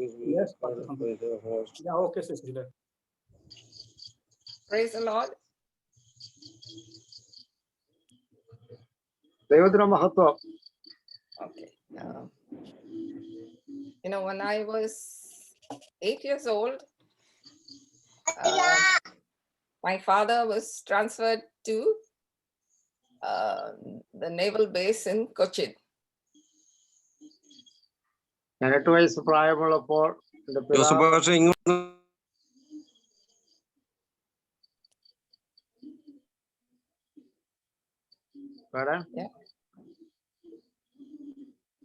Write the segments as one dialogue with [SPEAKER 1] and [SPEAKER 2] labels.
[SPEAKER 1] Yes, yeah, okay, Sister.
[SPEAKER 2] Praise the Lord.
[SPEAKER 3] ദൈവത്തിന് മഹത്വം.
[SPEAKER 2] Okay. When I was 8 years old, my father was transferred to the naval base in Cochin.
[SPEAKER 3] ഞാൻ 8 വയസ്സ് പ്രായമുള്ളപ്പോൾ എൻ്റെ
[SPEAKER 4] Joseph
[SPEAKER 3] പിതാവ്
[SPEAKER 4] pastor ഇങ്ങോട്ട്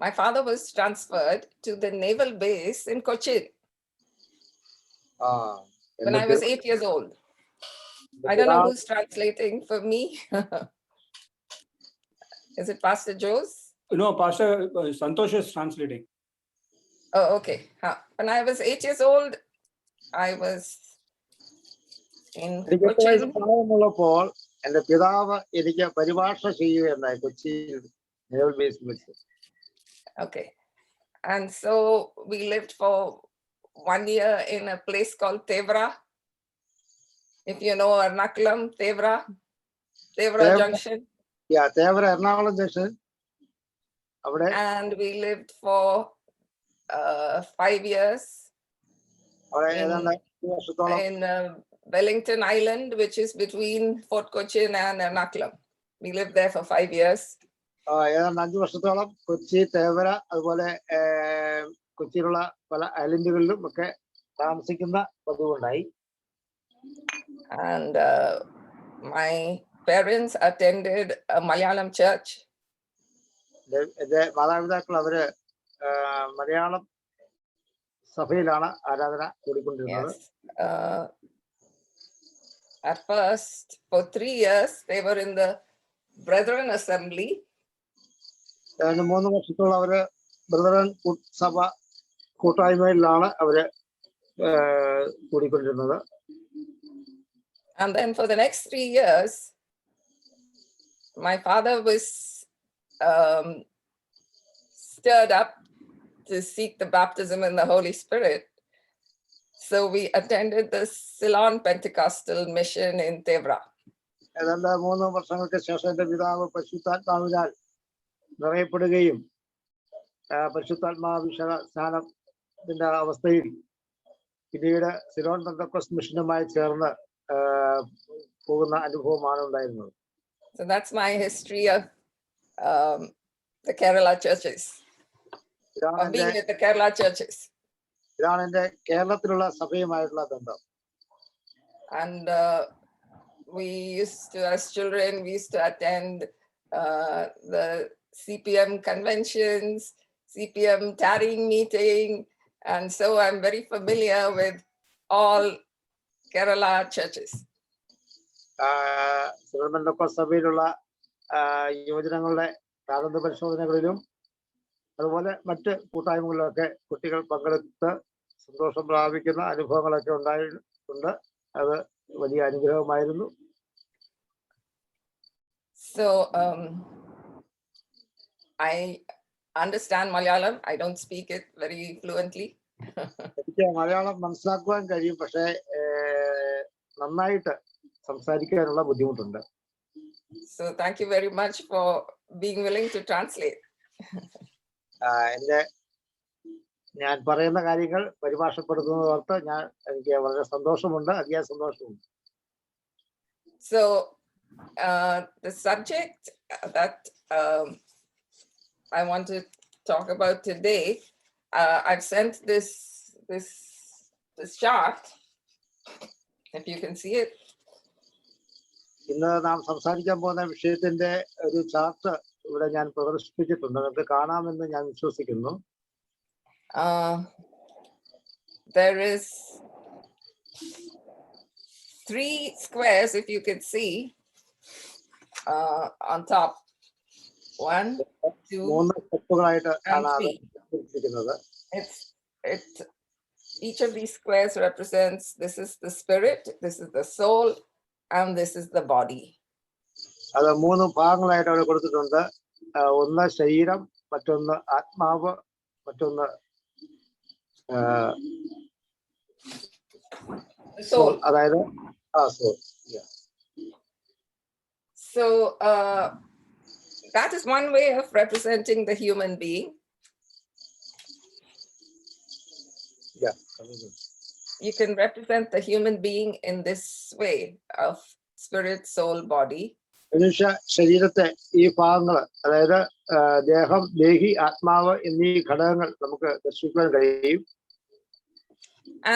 [SPEAKER 2] My father was transferred to the naval base in Cochin when I was 8 years old. I don't know who's translating for me. Is it Pastor Jose?
[SPEAKER 1] No, Pastor Santosh is translating.
[SPEAKER 2] Oh, okay. When I was 8 years old, I was in
[SPEAKER 3] എനിക്ക് 8 വയസ്സ്
[SPEAKER 2] Cochin.
[SPEAKER 3] പ്രായമുള്ളപ്പോൾ എൻ്റെ പിതാവ് എനിക്ക് പരിഭാഷ ചെയ്യുകയുണ്ടായി കൊച്ചിയിൽ naval ബേസിൽ വെച്ച്.
[SPEAKER 2] Okay. And so we lived for 1 year in a place called Tevra. If you know Ernakulam, Tevra
[SPEAKER 3] Tevra.
[SPEAKER 2] Junction.
[SPEAKER 3] Thevara Ernakulam junction അവിടെ.
[SPEAKER 2] And we lived for 5 years
[SPEAKER 3] അവിടെ ഏതാണ്ട് 2 വർഷത്തോളം
[SPEAKER 2] in Wellington Island, which is between Fort Cochin and Ernakulam. We lived there for 5 years.
[SPEAKER 3] ഏതാണ്ട് 5 വർഷത്തോളം കൊച്ചി, തേവര, അതുപോലെ കൊച്ചിയിലുള്ള പല ഐലൻഡുകളിലും ഒക്കെ താമസിക്കുന്ന പതിവുണ്ടായി.
[SPEAKER 2] And my parents attended a Malayalam church.
[SPEAKER 3] എന്റെ മാതാപിതാക്കൾ അവര് മലയാളം സഭയിലാണ് ആരാധന കൂടിക്കൊണ്ടിരുന്നത്.
[SPEAKER 2] At first, for 3 years, they were in the Brethren Assembly.
[SPEAKER 3] 3 വർഷത്തോളം അവര് ബ്രദറൻ സഭ കൂട്ടായ്മയിലാണ് അവര് കൂടിക്കൊണ്ടിരുന്നത്.
[SPEAKER 2] And then for the next 3 years, my father was stirred up to seek the baptism in the Holy Spirit. So we attended the Ceylon Pentecostal mission in Tevra.
[SPEAKER 3] ഏതാണ്ട് 3 വർഷങ്ങൾക്ക് ശേഷം എന്റെ പിതാവ് പരിശുദ്ധാത്മാവിനാൽ നിറയപ്പെടുകയും പരിശുദ്ധാത്മാവിഷയ സ്നാനത്തിന്റെ അവസ്ഥയിൽ പിന്നീട് സിലോൺ പെന്തക്കോസ്റ്റ് മിഷനുമായി ചേർന്ന് പോകുന്ന അനുഭവമാണ് ഉണ്ടായിരുന്നത്.
[SPEAKER 2] So that's my history of the Kerala churches. Of being with the Kerala churches.
[SPEAKER 3] ഇതാണ് എന്റെ കേരളത്തിലുള്ള സഭയുമായിട്ടുള്ള ബന്ധം.
[SPEAKER 2] And we used to, as children, we used to attend the CPM conventions, CPM tarrying meeting, and so I'm very familiar with all Kerala churches.
[SPEAKER 3] Ceylon Pentecost സഭയിലുള്ള യുവജനങ്ങളുടെ പ്രാരംഭ പരിശോധനകളിലും അതുപോലെ മറ്റ് കൂട്ടായ്മകളിലൊക്കെ കുട്ടികൾ പങ്കെടുത്ത് സന്തോഷം പ്രാപിക്കുന്ന അനുഭവങ്ങളൊക്കെ ഉണ്ടായിട്ടുണ്ട്. അത് വലിയ അനുഗ്രഹമായിരുന്നു.
[SPEAKER 2] So I understand Malayalam. I don't speak it very fluently.
[SPEAKER 3] എനിക്ക് മലയാളം മനസ്സിലാക്കുവാൻ കഴിയും, പക്ഷേ നന്നായിട്ട് സംസാരിക്കാനുള്ള ബുദ്ധിമുട്ടുണ്ട്.
[SPEAKER 2] So thank you very much for being willing to translate.
[SPEAKER 3] ഞാൻ പറയുന്ന കാര്യങ്ങൾ പരിഭാഷപ്പെടുത്തുന്നതോർത്ത് എനിക്ക് വളരെ സന്തോഷമുണ്ട്, അതിയായ സന്തോഷമുണ്ട്.
[SPEAKER 2] So the subject that I want to talk about today, I've sent this chart, if you can see it.
[SPEAKER 3] ഇന്ന് നാം സംസാരിക്കാൻ പോകുന്ന വിഷയത്തിന്റെ ഒരു ചാർട്ട് ഇവിടെ ഞാൻ പ്രദർശിപ്പിച്ചിട്ടുണ്ട്. നിങ്ങൾക്ക് കാണാമെന്ന് ഞാൻ വിശ്വസിക്കുന്നു.
[SPEAKER 2] There is 3 squares, if you could see, on top. 1, 2,
[SPEAKER 3] 3 സ്റ്റെപ്പുകളായിട്ട്
[SPEAKER 2] and
[SPEAKER 3] ആണ്
[SPEAKER 2] 3.
[SPEAKER 3] ഇരിക്കുന്നത്.
[SPEAKER 2] Each of these squares represents, this is the spirit, this is the soul, and this is the body.
[SPEAKER 3] അത് 3 ഭാഗങ്ങളായിട്ട് അവിടെ കൊടുത്തിട്ടുണ്ട്. ഒന്ന് ശരീരം, മറ്റൊന്ന് ആത്മാവ്, മറ്റൊന്ന്
[SPEAKER 2] soul.
[SPEAKER 3] അതായത് soul. Yeah.
[SPEAKER 2] So that is one way of representing the human being.
[SPEAKER 3] Yeah.
[SPEAKER 2] You can represent the human being in this way of spirit, soul, body.
[SPEAKER 3] മനുഷ്യ ശരീരത്തെ ഈ ഭാഗങ്ങൾ, അതായത് ദേഹം, ദേഹി, ആത്മാവ് എന്നീ ഘടകങ്ങൾ നമുക്ക് ദർശിക്കാൻ കഴിയും.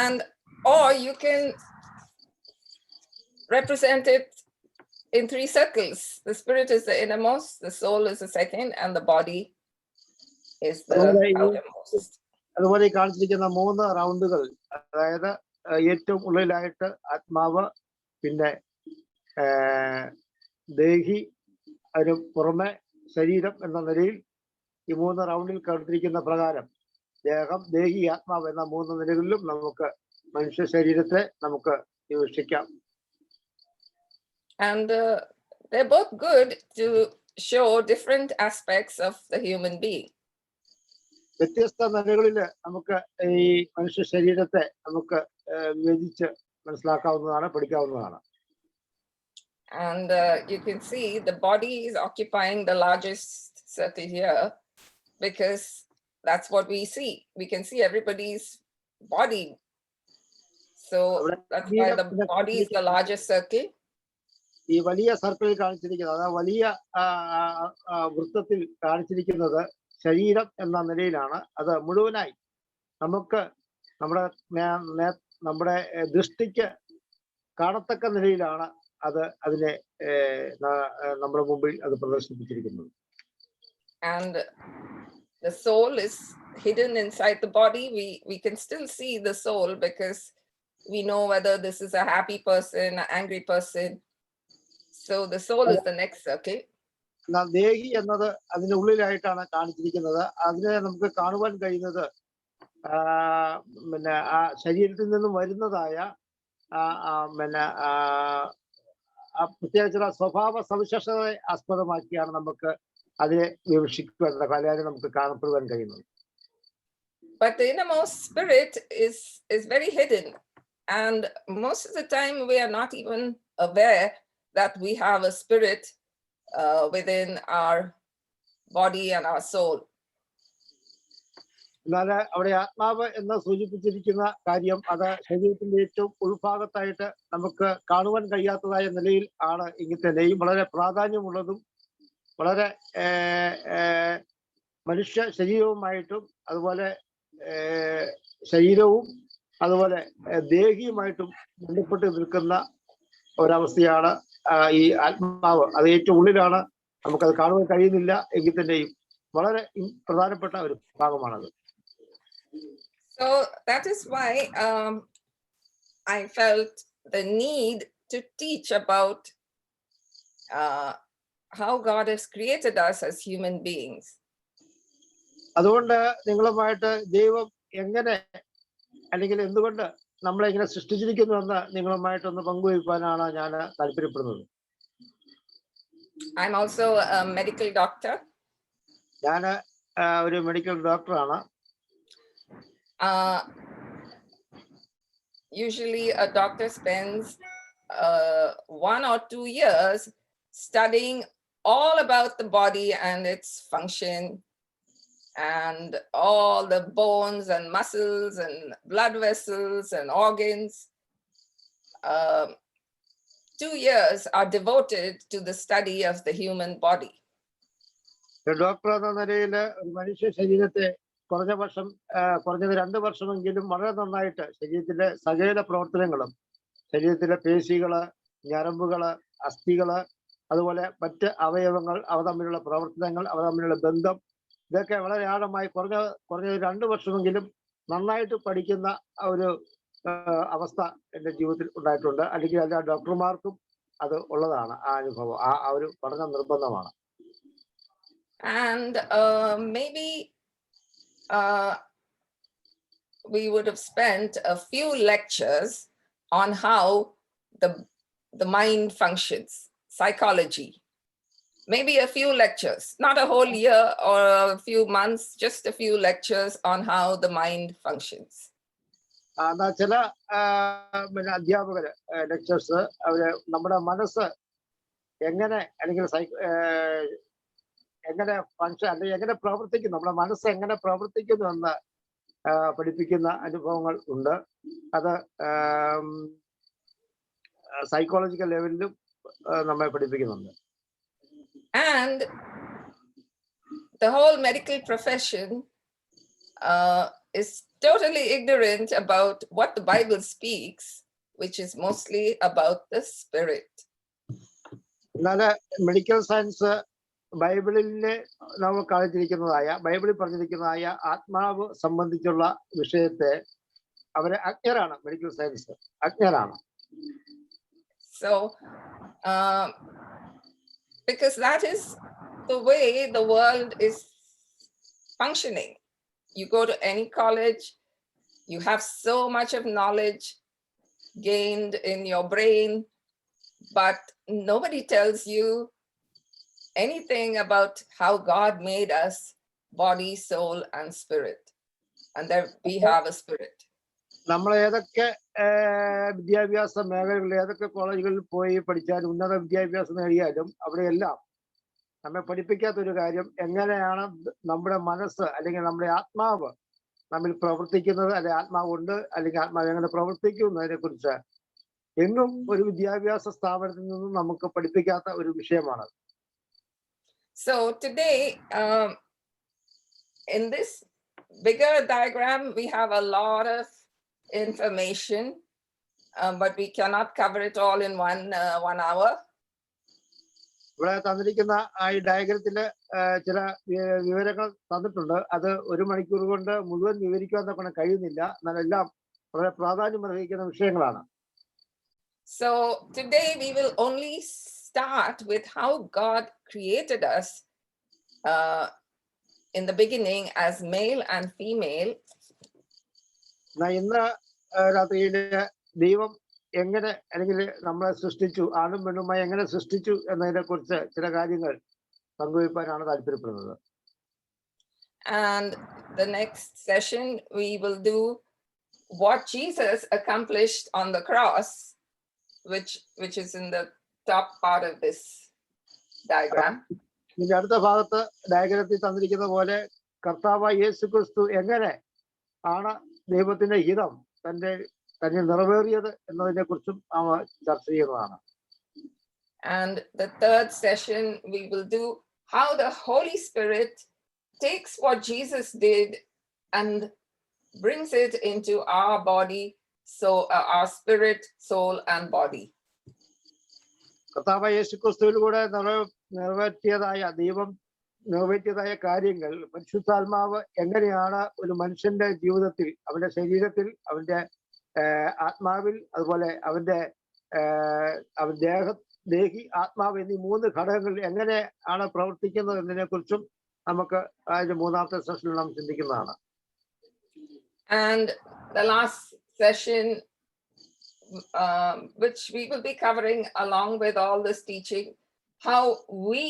[SPEAKER 2] And or you can represent it in 3 circles. The spirit is the innermost, the soul is the second, and the body is the outermost.
[SPEAKER 3] അതുപോലെ ഈ കാണിച്ചിരിക്കുന്ന 3 റൗണ്ടുകൾ, അതായത് ഏറ്റവും ഉള്ളിലായിട്ട് ആത്മാവ്, പിന്നെ ദേഹി, അതിന് പുറമെ ശരീരം എന്ന നിലയിൽ ഈ 3 റൗണ്ടിൽ കണ്ടിരിക്കുന്ന പ്രകാരം ദേഹം, ദേഹി, ആത്മാവ് എന്ന 3 നിലകളിലും നമുക്ക് മനുഷ്യ ശരീരത്തെ നമുക്ക് വിവക്ഷിക്കാം.
[SPEAKER 2] And they're both good to show different aspects of the human being.
[SPEAKER 3] വ്യത്യസ്ത നിലകളിൽ നമുക്ക് ഈ മനുഷ്യ ശരീരത്തെ നമുക്ക് വിഭജിച്ച് മനസ്സിലാക്കാവുന്നതാണ്, പഠിക്കാവുന്നതാണ്.
[SPEAKER 2] And you can see the body is occupying the largest circle here because that's what we see. We can see everybody's body. So that's why the body is the largest circle.
[SPEAKER 3] ഈ വലിയ സർക്കിളിൽ കാണിച്ചിരിക്കുന്നത്, അതായത് വലിയ വൃത്തത്തിൽ കാണിച്ചിരിക്കുന്നത് ശരീരം എന്ന നിലയിലാണ്. അത് മുഴുവനായി നമുക്ക് നമ്മുടെ ദൃഷ്ടിക്ക് കാണത്തക്ക നിലയിലാണ് അതിനെ നമ്മുടെ മുമ്പിൽ അത് പ്രദർശിപ്പിച്ചിരിക്കുന്നത്.
[SPEAKER 2] And the soul is hidden inside the body. We can still see the soul because we know whether this is a happy person, an angry person. So the soul is the next circle.
[SPEAKER 3] ദേഹി എന്നത് അതിന്റെ ഉള്ളിലായിട്ടാണ് കാണിച്ചിരിക്കുന്നത്. അതിനെ നമുക്ക് കാണുവാൻ കഴിയുന്നത് പിന്നെ ആ ശരീരത്തിൽ നിന്നും വരുന്നതായ പിന്നെ പ്രത്യേകിച്ചുള്ള സ്വഭാവ സവിശേഷതയെ ആസ്പദമാക്കിയാണ് നമുക്ക് അതിനെ വിവക്ഷിക്കുവാൻ, കലാകാരൻ നമുക്ക് കാണപ്പെടുവാൻ കഴിയുന്നത്.
[SPEAKER 2] But the innermost spirit is very hidden, and most of the time we are not even aware that we have a spirit within our body and our soul.
[SPEAKER 3] എന്നാൽ അവിടെ ആത്മാവ് എന്ന് സൂചിപ്പിച്ചിരിക്കുന്ന കാര്യം അത് ശരീരത്തിന്റെ ഏറ്റവും ഉൾഭാഗത്തായിട്ട് നമുക്ക് കാണുവാൻ കഴിയാത്തതായ നിലയിൽ ആണ് എങ്കിൽ തന്നെയും വളരെ പ്രാധാന്യമുള്ളതും വളരെ മനുഷ്യ ശരീരവുമായിട്ടും അതുപോലെ ശരീരവും അതുപോലെ ദേഹിയുമായിട്ടും ബന്ധപ്പെട്ട് നിൽക്കുന്ന ഒരവസ്ഥയാണ് ഈ ആത്മാവ്. അത് ഏറ്റവും ഉള്ളിലാണ്, നമുക്കത് കാണുവാൻ കഴിയുന്നില്ല എങ്കിൽ തന്നെയും വളരെ പ്രധാനപ്പെട്ട ഒരു ഭാഗമാണത്.
[SPEAKER 2] So that is why I felt the need to teach about how God has created us as human beings.
[SPEAKER 3] അതുകൊണ്ട് നിങ്ങളുമായിട്ട് ദൈവം എങ്ങനെ അല്ലെങ്കിൽ എന്തുകൊണ്ട് നമ്മളെ ഇങ്ങനെ സൃഷ്ടിച്ചിരിക്കുന്നു എന്ന് നിങ്ങളുമായിട്ടൊന്ന് പങ്കുവയ്ക്കാനാണ് ഞാൻ താല്പര്യപ്പെടുന്നത്.
[SPEAKER 2] I'm also a medical doctor.
[SPEAKER 3] ഞാൻ ഒരു മെഡിക്കൽ ഡോക്ടറാണ്.
[SPEAKER 2] Usually a doctor spends 1 or 2 years studying all about the body and its function and all the bones and muscles and blood vessels and organs. 2 years are devoted to the study of the human body.
[SPEAKER 3] Doctor എന്ന നിലയിൽ ഒരു മനുഷ്യ ശരീരത്തെ കുറഞ്ഞത് 2 വർഷമെങ്കിലും വളരെ നന്നായിട്ട് ശരീരത്തിലെ സകല പ്രവർത്തനങ്ങളും, ശരീരത്തിലെ പേശികള്, ഞരമ്പുകള്, അസ്ഥികള്, അതുപോലെ മറ്റ് അവയവങ്ങൾ, അവ തമ്മിലുള്ള പ്രവർത്തനങ്ങൾ, അവ തമ്മിലുള്ള ബന്ധം, ഇതൊക്കെ വളരെ ആഴമായി കുറഞ്ഞത് 2 വർഷമെങ്കിലും നന്നായിട്ട് പഠിക്കുന്ന ഒരു അവസ്ഥ എൻ്റെ ജീവിതത്തിൽ ഉണ്ടായിട്ടുണ്ട്. അല്ലെങ്കിൽ എല്ലാ ഡോക്ടർമാർക്കും അത് ഉള്ളതാണ്. ആ അനുഭവം, ആ ഒരു പഠനം നിർബന്ധമാണ്.
[SPEAKER 2] And maybe we would have spent a few lectures on how the mind functions, psychology. Maybe a few lectures, not a whole year or a few months, just a few lectures on how the mind functions.
[SPEAKER 3] എന്നാ ചില പിന്നെ അധ്യാപകര് lectures അവര് നമ്മുടെ മനസ്സ് എങ്ങനെ അല്ലെങ്കിൽ എങ്ങനെ ഫങ്ഷൻ അല്ലെങ്കിൽ എങ്ങനെ പ്രവർത്തിക്കുന്നു, നമ്മുടെ മനസ്സ് എങ്ങനെ പ്രവർത്തിക്കുന്നു എന്ന് പഠിപ്പിക്കുന്ന അനുഭവങ്ങൾ ഉണ്ട്. അത് സൈക്കോളജിക്കൽ ലെവലിലും നമ്മെ പഠിപ്പിക്കുന്നുണ്ട്.
[SPEAKER 2] And the whole medical profession is totally ignorant about what the Bible speaks, which is mostly about the spirit.
[SPEAKER 3] എന്നാൽ മെഡിക്കൽ സയൻസ് ബൈബിളിലെ നമ്മൾ ബൈബിളിൽ പറഞ്ഞിരിക്കുന്നതായ ആത്മാവ് സംബന്ധിച്ചുള്ള വിഷയത്തെ അവരെ അജ്ഞരാണ്. മെഡിക്കൽ സയൻസ് അജ്ഞരാണ്.
[SPEAKER 2] So because that is the way the world is functioning. You go to any college, you have so much of knowledge gained in your brain, but nobody tells you anything about how God made us, body, soul, and spirit. And that we have a spirit.
[SPEAKER 3] നമ്മൾ ഏതൊക്കെ വിദ്യാഭ്യാസ മേഖലകളിൽ ഏതൊക്കെ കോളേജുകളിൽ പോയി പഠിച്ചാലും ഉന്നത വിദ്യാഭ്യാസം നേടിയാലും അവിടെയെല്ലാം നമ്മെ പഠിപ്പിക്കാത്തൊരു കാര്യം എങ്ങനെയാണ് നമ്മുടെ മനസ്സ് അല്ലെങ്കിൽ നമ്മുടെ ആത്മാവ് നമ്മിൽ പ്രവർത്തിക്കുന്നത്, അല്ലെങ്കിൽ ആത്മാവുണ്ട് അല്ലെങ്കിൽ ആത്മാവ് എങ്ങനെ പ്രവർത്തിക്കും എന്നതിനെ കുറിച്ച് എങ്ങും ഒരു വിദ്യാഭ്യാസ സ്ഥാപനത്തിൽ നിന്നും നമുക്ക് പഠിപ്പിക്കാത്ത ഒരു വിഷയമാണ്.
[SPEAKER 2] So today, in this bigger diagram, we have a lot of information, but we cannot cover it all in one hour.
[SPEAKER 3] ഇവിടെ തന്നിരിക്കുന്ന ഈ ഡയഗ്രത്തില് ചില വിവരങ്ങൾ തന്നിട്ടുണ്ട്. അത് 1 മണിക്കൂർ കൊണ്ട് മുഴുവൻ വിവരിക്കാൻ തന്നെ കഴിയുന്നില്ല. എന്നാൽ എല്ലാം വളരെ പ്രാധാന്യം അർഹിക്കുന്ന വിഷയങ്ങളാണ്.
[SPEAKER 2] So today we will only start with how God created us in the beginning as male and female.
[SPEAKER 3] ഇന്ന് രാത്രിയില് ദൈവം എങ്ങനെ അല്ലെങ്കിൽ നമ്മളെ സൃഷ്ടിച്ചു, ആണും പെണ്ണുമായി എങ്ങനെ സൃഷ്ടിച്ചു എന്നതിനെ കുറിച്ച് ചില കാര്യങ്ങൾ പങ്കുവയ്ക്കാനാണ് താല്പര്യപ്പെടുന്നത്.
[SPEAKER 2] And the next session we will do what Jesus accomplished on the cross, which is in the top part of this diagram.
[SPEAKER 3] ഇതിന്റെ അടുത്ത ഭാഗത്ത് ഡയഗ്രത്തിൽ തന്നിരിക്കുന്ന പോലെ കർത്താവായ യേശുക്രിസ്തു എങ്ങനെ ആണ് ദൈവത്തിന്റെ ഹിതം തന്നെ നിറവേറിയത് എന്നതിനെ കുറിച്ചും ചർച്ച ചെയ്യുന്നതാണ്.
[SPEAKER 2] And the third session we will do how the Holy Spirit takes what Jesus did and brings it into our body, so our spirit, soul, and body.
[SPEAKER 3] കർത്താവായ യേശുക്രിസ്തുവിലൂടെ ദൈവം നിറവേറ്റിയതായ കാര്യങ്ങൾ പരിശുദ്ധാത്മാവ് എങ്ങനെയാണ് ഒരു മനുഷ്യന്റെ ജീവിതത്തിൽ, അവന്റെ ശരീരത്തിൽ, അവന്റെ ആത്മാവിൽ, അതുപോലെ അവന്റെ ദേഹി, ആത്മാവ് എന്നീ 3 ഘടകങ്ങൾ എങ്ങനെയാണ് പ്രവർത്തിക്കുന്നത് എന്നതിനെ കുറിച്ചും നമുക്ക് അതിന്റെ 3ാമത്തെ സെഷനിൽ നാം ചിന്തിക്കുന്നതാണ്.
[SPEAKER 2] And the last session, which we will be covering along with all this teaching, how we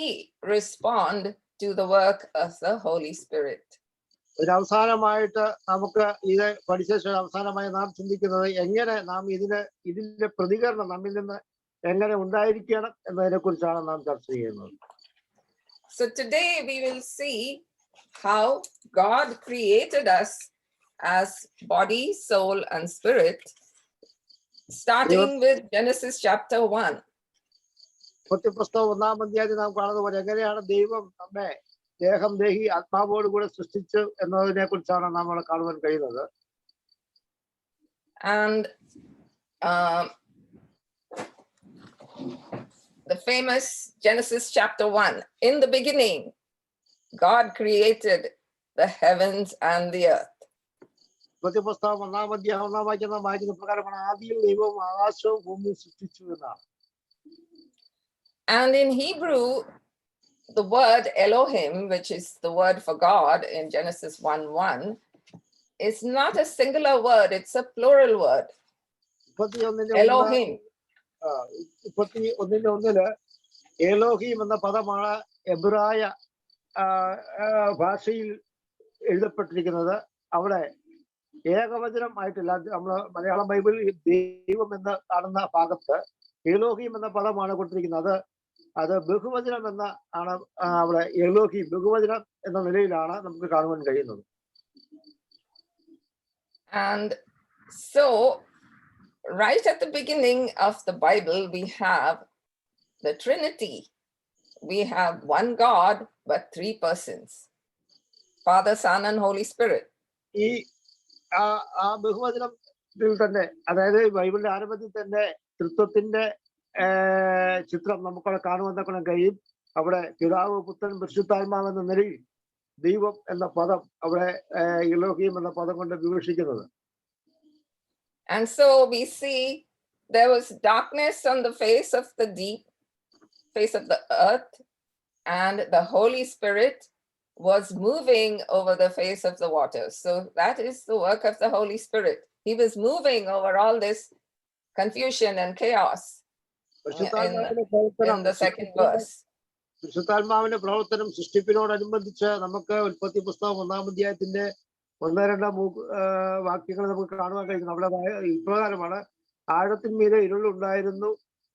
[SPEAKER 2] respond to the work of the Holy Spirit.
[SPEAKER 3] അവസാനമായിട്ട് നമുക്ക് ഇത് പഠിച്ച ശേഷം അവസാനമായി നാം ചിന്തിക്കുന്നത് എങ്ങനെ നാം ഇതിന്റെ പ്രതികരണം നമ്മിൽ നിന്ന് എങ്ങനെ ഉണ്ടായിരിക്കണം എന്നതിനെ കുറിച്ചാണ് നാം ചർച്ച ചെയ്യുന്നത്.
[SPEAKER 2] So today we will see how God created us as body, soul, and spirit, starting with Genesis chapter 1.
[SPEAKER 3] പുസ്തകം 1-ാം അധ്യായത്തിൽ നാം കാണുന്ന പോലെ എങ്ങനെയാണ് ദൈവം നമ്മെ ദേഹം, ദേഹി, ആത്മാവോട് കൂടെ സൃഷ്ടിച്ചു എന്നതിനെ കുറിച്ചാണ് നമ്മൾ കാണുവാൻ കഴിയുന്നത്.
[SPEAKER 2] And the famous Genesis chapter 1, in the beginning, God created the heavens and the earth.
[SPEAKER 3] പുസ്തകം 1-ാം അധ്യായം 1-ാം വാക്യം നാം വായിക്കുന്ന പ്രകാരമാണ് ആദിയിൽ ദൈവം ആകാശവും ഭൂമിയും സൃഷ്ടിച്ചു എന്നാണ്.
[SPEAKER 2] And in Hebrew, the word Elohim, which is the word for God in Genesis 1:1, is not a singular word, it's a plural word. Elohim.
[SPEAKER 3] 31:1 Elohim എന്ന പദമാണ് എബ്രായ ഭാഷയിൽ എഴുതപ്പെട്ടിരിക്കുന്നത്. അവിടെ ഏകവചനമായിട്ടില്ല. നമ്മള് മലയാളം ബൈബിളിൽ ദൈവം എന്ന് കാണുന്ന ഭാഗത്ത് എലോഹീം എന്ന പദമാണ് കൊടുത്തിരിക്കുന്നത്. അത് ബഹുവചനം എന്ന ആണ് അവിടെ എലോഹീം ബഹുവചനം എന്ന നിലയിലാണ് നമുക്ക് കാണുവാൻ കഴിയുന്നത്.
[SPEAKER 2] And so right at the beginning of the Bible, we have the Trinity. We have one God, but three persons: Father, Son, and Holy Spirit.
[SPEAKER 3] ഈ ആ ബഹുവചനത്തിൽ തന്നെ, അതായത് ബൈബിളിന്റെ ആരംഭത്തിൽ തന്നെ ത്രിത്വത്തിന്റെ ചിത്രം നമുക്കവിടെ കാണുവാൻ കഴിയും. അവിടെ പിതാവ്, പുത്രൻ, പരിശുദ്ധാത്മാവ് എന്ന നിലയിൽ ദൈവം എന്ന പദം അവിടെ എലോഹീം എന്ന പദം കൊണ്ട് വിവക്ഷിക്കുന്നത്.
[SPEAKER 2] And so we see there was darkness on the face of the deep, face of the earth, and the Holy Spirit was moving over the face of the waters. So that is the work of the Holy Spirit. He was moving over all this confusion and chaos in the second verse.
[SPEAKER 3] പരിശുദ്ധാത്മാവിന്റെ പ്രവർത്തനം സൃഷ്ടിപ്പിനോടനുബന്ധിച്ച് നമുക്ക് ഉൽപ്പത്തി പുസ്തകം 1-ാം അധ്യായത്തിന്റെ 1-2 വാക്യങ്ങൾ നമുക്ക് കാണുവാൻ കഴിയുന്നു. അവിടെ ഇപ്രകാരമാണ്: ആഴത്തിന്മീതെ ഇരുളുണ്ടായിരുന്നു,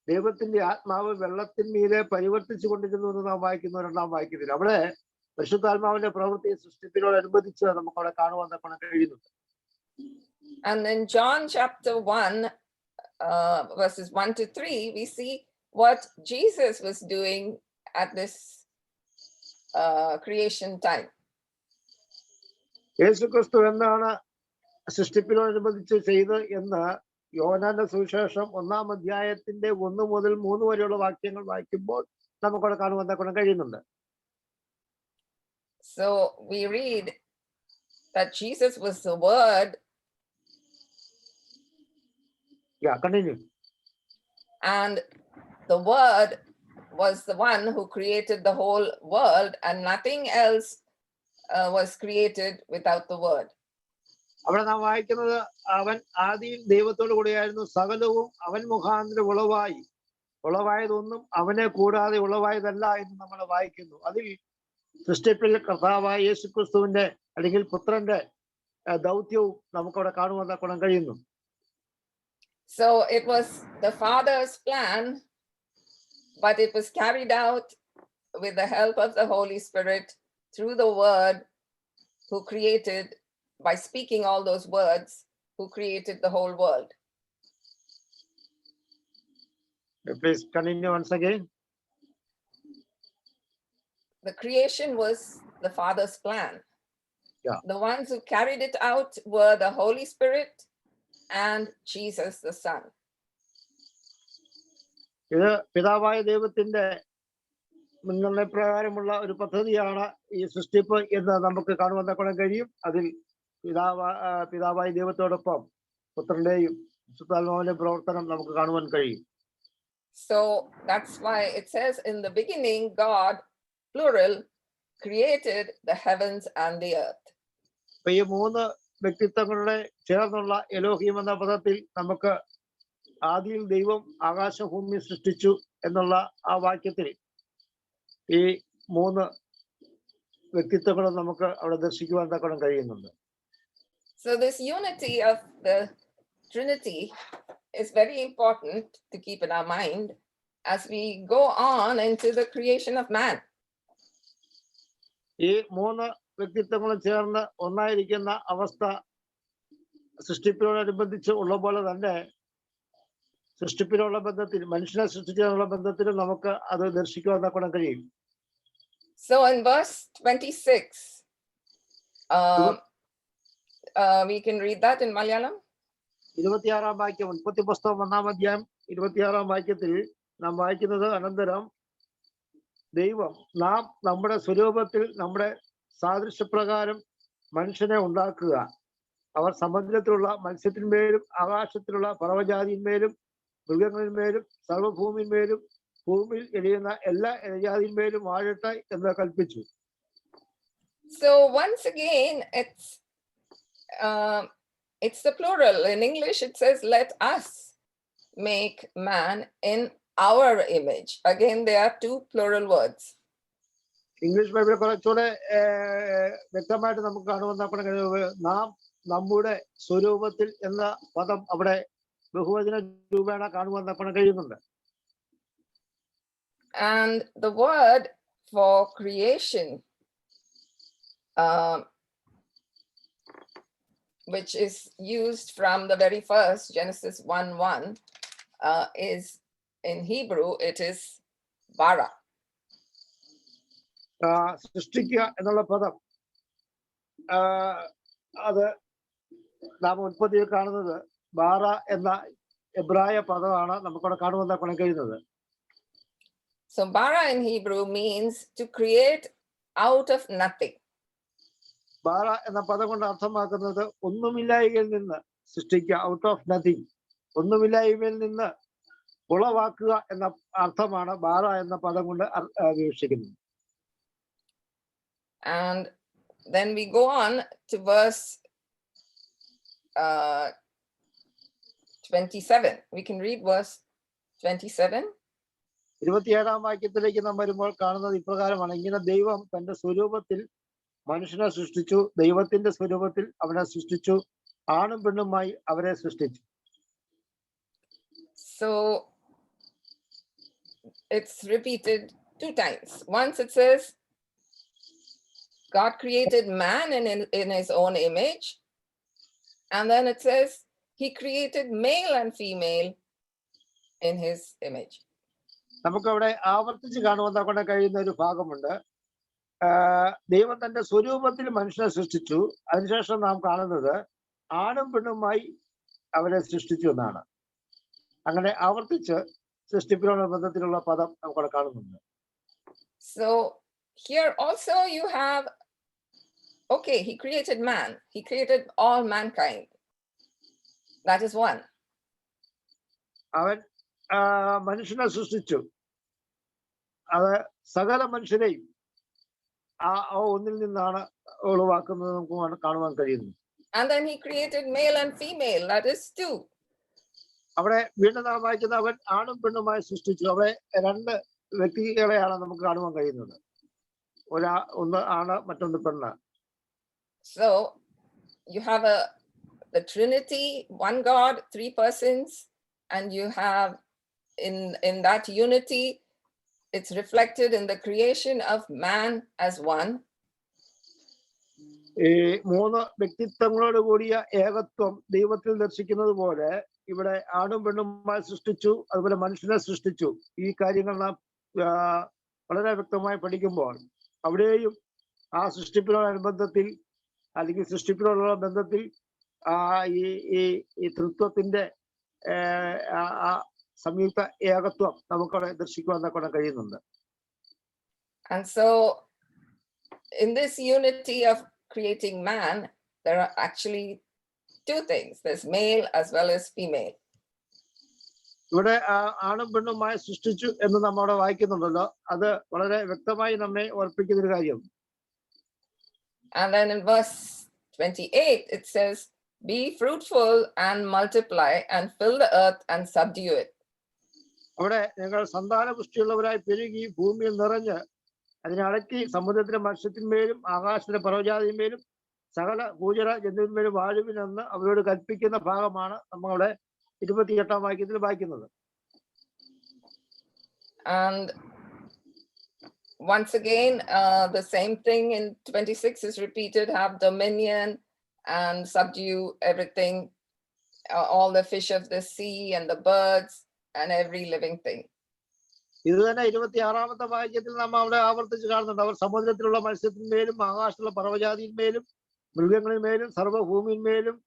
[SPEAKER 3] ദൈവത്തിന്റെ ആത്മാവ് വെള്ളത്തിന്മീതെ പരിവർത്തിച്ചു കൊണ്ടിരുന്നു എന്ന് നാം വായിക്കുന്നു 2-ാം വാക്യത്തിൽ. അവിടെ പരിശുദ്ധാത്മാവിന്റെ പ്രവൃത്തി സൃഷ്ടിപ്പിനോടനുബന്ധിച്ച് നമുക്ക് അവിടെ കാണുവാൻ കഴിയുന്നുണ്ട്.
[SPEAKER 2] And in John chapter 1, verses 1 to 3, we see what Jesus was doing at this creation time.
[SPEAKER 3] യേശുക്രിസ്തു എന്താണ് സൃഷ്ടിപ്പിനോടനുബന്ധിച്ച് ചെയ്തത് എന്ന് യോഹന്നാന്റെ സുവിശേഷം 1-ാം അധ്യായത്തിന്റെ 1 മുതൽ 3 വരെയുള്ള വാക്യങ്ങൾ വായിക്കുമ്പോൾ നമുക്കവിടെ കാണുവാൻ കഴിയുന്നുണ്ട്.
[SPEAKER 2] So we read that Jesus was the Word.
[SPEAKER 3] Yeah, continue.
[SPEAKER 2] And the Word was the one who created the whole world, and nothing else was created without the Word.
[SPEAKER 3] അവിടെ നാം വായിക്കുന്നത് അവൻ ആദിയിൽ ദൈവത്തോടു കൂടിയായിരുന്നു, സകലവും അവൻ മുഖാന്തരം ഉളവായതൊന്നും അവനെ കൂടാതെ ഉളവായതല്ല എന്ന് നമ്മൾ വായിക്കുന്നു. അതിൽ സൃഷ്ടിപ്പിൽ കർത്താവായ യേശുക്രിസ്തുവിന്റെ അല്ലെങ്കിൽ പുത്രന്റെ ദൗത്യവും നമുക്കവിടെ കാണുവാൻ കഴിയുന്നു.
[SPEAKER 2] So it was the Father's plan, but it was carried out with the help of the Holy Spirit through the Word, who created, by speaking all those words, who created the whole world.
[SPEAKER 3] Please continue once again.
[SPEAKER 2] The creation was the Father's plan.
[SPEAKER 3] Yeah.
[SPEAKER 2] The ones who carried it out were the Holy Spirit and Jesus the Son.
[SPEAKER 3] ഇത് പിതാവായ ദൈവത്തിന്റെ മുൻനിർണയപ്രകാരമുള്ള ഒരു പദ്ധതിയാണ് ഈ സൃഷ്ടിപ്പ് എന്ന് നമുക്ക് കാണുവാൻ കഴിയും. അതിൽ പിതാവായ ദൈവത്തോടൊപ്പം പുത്രന്റെയും പരിശുദ്ധാത്മാവിന്റെ പ്രവർത്തനം നമുക്ക് കാണുവാൻ കഴിയും.
[SPEAKER 2] So that's why it says in the beginning, God, plural, created the heavens and the earth.
[SPEAKER 3] അപ്പൊ ഈ 3 വ്യക്തിത്വങ്ങളുടെ ചേർന്നുള്ള എലോഹീം എന്ന പദത്തിൽ നമുക്ക് ആദിയിൽ ദൈവം ആകാശഭൂമി സൃഷ്ടിച്ചു എന്നുള്ള ആ വാക്യത്തിൽ ഈ 3 വ്യക്തിത്വങ്ങളും നമുക്ക് അവിടെ ദർശിക്കുവാൻ കഴിയുന്നുണ്ട്.
[SPEAKER 2] So this unity of the Trinity is very important to keep in our mind as we go on into the creation of man.
[SPEAKER 3] ഈ 3 വ്യക്തിത്വങ്ങളും ചേർന്ന് ഒന്നായിരിക്കുന്ന അവസ്ഥ സൃഷ്ടിപ്പിനോടനുബന്ധിച്ച് ഉള്ള പോലെ തന്നെ സൃഷ്ടിപ്പിനുള്ള ബന്ധത്തിൽ, മനുഷ്യനെ സൃഷ്ടിച്ചതിനുള്ള ബന്ധത്തിലും നമുക്ക് അത് ദർശിക്കുവാൻ കഴിയും.
[SPEAKER 2] So in verse 26, we can read that in Malayalam.
[SPEAKER 3] 26-ാം വാക്യം, ഉൽപ്പത്തി പുസ്തകം 1-ാം അധ്യായം 26-ാം വാക്യത്തിൽ നാം വായിക്കുന്നത്: അനന്തരം ദൈവം നാം നമ്മുടെ സ്വരൂപത്തിൽ നമ്മുടെ സാദൃശ്യപ്രകാരം മനുഷ്യനെ ഉണ്ടാക്കുക, അവർ സമുദ്രത്തിലുള്ള മത്സ്യത്തിന്മേലും ആകാശത്തിലുള്ള പർവ്വജാതിന്മേലും മൃഗങ്ങളിന്മേലും സർവ്വഭൂമിന്മേലും ഭൂമിയിൽ എരിയുന്ന എല്ലാ ഇഴജാതിന്മേലും വാഴട്ടെ എന്ന് കൽപ്പിച്ചു.
[SPEAKER 2] So once again, it's the plural. In English, it says, "Let us make man in our image." Again, there are 2 plural words.
[SPEAKER 3] English Bible കുറച്ചുകൂടെ വ്യക്തമായിട്ട് നമുക്ക് കാണുവാൻ നാം നമ്മുടെ സ്വരൂപത്തിൽ എന്ന പദം അവിടെ ബഹുവചന രൂപേണ കാണുവാൻ തക്കോണം കഴിയുന്നുണ്ട്.
[SPEAKER 2] And the word for creation, which is used from the very first Genesis 1:1, is in Hebrew, it is bara.
[SPEAKER 3] സൃഷ്ടിക്കുക എന്നുള്ള പദം അത് നാം ഉൽപ്പത്തിയിൽ കാണുന്നത് ബാറ എന്ന എബ്രായ പദമാണ് നമുക്കവിടെ കാണുവാൻ തക്കോണം കഴിയുന്നത്.
[SPEAKER 2] So bara in Hebrew means to create out of nothing.
[SPEAKER 3] ബാറ എന്ന പദം കൊണ്ട് അർത്ഥമാക്കുന്നത് ഒന്നുമില്ലായ്മയിൽ നിന്ന് സൃഷ്ടിക്കുക, ഔട്ട് ഓഫ് നത്തിങ്, ഒന്നുമില്ലായ്മയിൽ നിന്ന് ഉളവാക്കുക എന്ന അർത്ഥമാണ് ബാറ എന്ന പദം കൊണ്ട് വിവക്ഷിക്കുന്നത്.
[SPEAKER 2] And then we go on to verse 27. We can read verse 27.
[SPEAKER 3] 27-ാം വാക്യത്തിലേക്ക് നാം വരുമ്പോൾ കാണുന്നത് ഇപ്രകാരമാണ്: ഇങ്ങനെ ദൈവം തന്റെ സ്വരൂപത്തിൽ മനുഷ്യനെ സൃഷ്ടിച്ചു, ദൈവത്തിന്റെ സ്വരൂപത്തിൽ അവനെ സൃഷ്ടിച്ചു, ആണും പെണ്ണുമായി അവരെ സൃഷ്ടിച്ചു.
[SPEAKER 2] So it's repeated 2 times. Once it says God created man in his own image, and then it says he created male and female in his image.
[SPEAKER 3] നമുക്കവിടെ ആവർത്തിച്ച് കാണുവാൻ തക്കൊണ്ട് കഴിയുന്ന ഒരു ഭാഗമുണ്ട്. ദൈവം തന്റെ സ്വരൂപത്തിൽ മനുഷ്യനെ സൃഷ്ടിച്ചു, അതിനുശേഷം നാം കാണുന്നത് ആണും പെണ്ണുമായി അവരെ സൃഷ്ടിച്ചു എന്നാണ്. അങ്ങനെ ആവർത്തിച്ച് സൃഷ്ടിപ്പിനുള്ള ബന്ധത്തിലുള്ള പദം നമുക്കവിടെ കാണുന്നുണ്ട്.
[SPEAKER 2] So here also you have, okay, he created man, he created all mankind. That is one.
[SPEAKER 3] അവൻ മനുഷ്യനെ സൃഷ്ടിച്ചു, അത് സകല മനുഷ്യരെയും ആ ഒന്നിൽ നിന്നാണ് ഒഴിവാക്കുന്നത് നമുക്ക് കാണുവാൻ കഴിയുന്നു.
[SPEAKER 2] And then he created male and female, that is 2.
[SPEAKER 3] അവിടെ വീണ്ടും നാം വായിക്കുന്ന അവൻ ആണും പെണ്ണുമായി സൃഷ്ടിച്ചു. അവിടെ 2 വ്യക്തികളെയാണ് നമുക്ക് കാണുവാൻ കഴിയുന്നത്. ഒന്ന് ആണ്, മറ്റൊന്ന് പെണ്ണ്.
[SPEAKER 2] So you have the Trinity, one God, 3 persons, and you have in that unity, it's reflected in the creation of man as one.
[SPEAKER 3] ഈ 3 വ്യക്തിത്വങ്ങളോട് കൂടിയ ഏകത്വം ദൈവത്തിൽ ദർശിക്കുന്നത് പോലെ ഇവിടെ ആണും പെണ്ണുമായി സൃഷ്ടിച്ചു, അതുപോലെ മനുഷ്യനെ സൃഷ്ടിച്ചു. ഈ കാര്യങ്ങൾ നാം വളരെ വ്യക്തമായി പഠിക്കുമ്പോൾ അവിടെയും ആ സൃഷ്ടിപ്പിനോടനുബന്ധത്തിൽ അല്ലെങ്കിൽ സൃഷ്ടിപ്പിനോടുള്ള ബന്ധത്തിൽ ഈ തൃത്വത്തിന്റെ സംയുക്ത ഏകത്വം നമുക്കവിടെ ദർശിക്കുവാൻ തക്കൊണ്ട് കഴിയുന്നുണ്ട്.
[SPEAKER 2] And so in this unity of creating man, there are actually 2 things. There's male as well as female.
[SPEAKER 3] ഇവിടെ ആണും പെണ്ണുമായി സൃഷ്ടിച്ചു എന്ന് നമ്മവിടെ വായിക്കുന്നുണ്ടല്ലോ, അത് വളരെ വ്യക്തമായി നമ്മെ ഓർപ്പിക്കുന്ന ഒരു കാര്യം.
[SPEAKER 2] And then in verse 28 it says, be fruitful and multiply and fill the earth and subdue it.
[SPEAKER 3] അവിടെ നിങ്ങൾ സന്താനപുഷ്ടിയുള്ളവരായി പെരുകി ഭൂമിയിൽ നിറഞ്ഞ് അതിനെ അടക്കി സമുദ്രത്തിലെ മത്സ്യത്തിന്മേലും ആകാശത്തിലെ പർവ്വജാതിന്മേലും സകല ഭൂചര ജന്തുവിന്മേലും വാഴുവിനെന്ന് അവരോട് കൽപ്പിക്കുന്ന ഭാഗമാണ് നമ്മളവിടെ 28-ാം വാക്യത്തിൽ വായിക്കുന്നത്.
[SPEAKER 2] And once again, the same thing in 26 is repeated: have dominion and subdue everything, all the fish of the sea and the birds and every living thing.
[SPEAKER 3] ഇത് തന്നെ 26-ാമത്തെ വാക്യത്തിൽ നാം അവിടെ ആവർത്തിച്ച് കാണുന്നുണ്ട്. അവർ സമുദ്രത്തിലുള്ള മത്സ്യത്തിന്മേലും ആകാശത്തിലുള്ള പർവ്വജാതിന്മേലും മൃഗങ്ങളിന്മേലും സർവ്വഭൂമിന്മേലും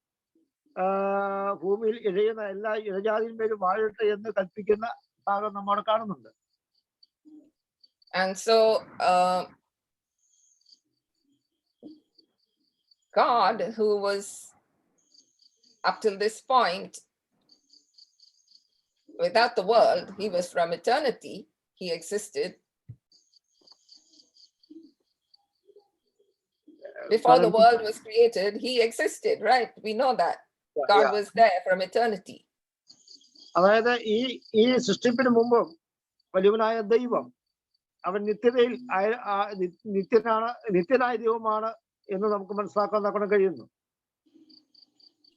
[SPEAKER 3] ഭൂമിയിൽ ഇഴയുന്ന എല്ലാ ഇഴജാതിന്മേലും വാഴട്ടെ എന്ന് കൽപ്പിക്കുന്ന ഭാഗം നമ്മവിടെ കാണുന്നുണ്ട്.
[SPEAKER 2] And so God, who was up till this point without the world, he was from eternity, he existed. Before the world was created, he existed, right? We know that. God was there from eternity.
[SPEAKER 3] അതായത് ഈ സൃഷ്ടിപ്പിന് മുമ്പും വലിയവനായ ദൈവം അവൻ നിത്യതയിൽ നിത്യനായ ദൈവമാണ് എന്ന് നമുക്ക് മനസ്സിലാക്കാൻ തക്കണം കഴിയുന്നു.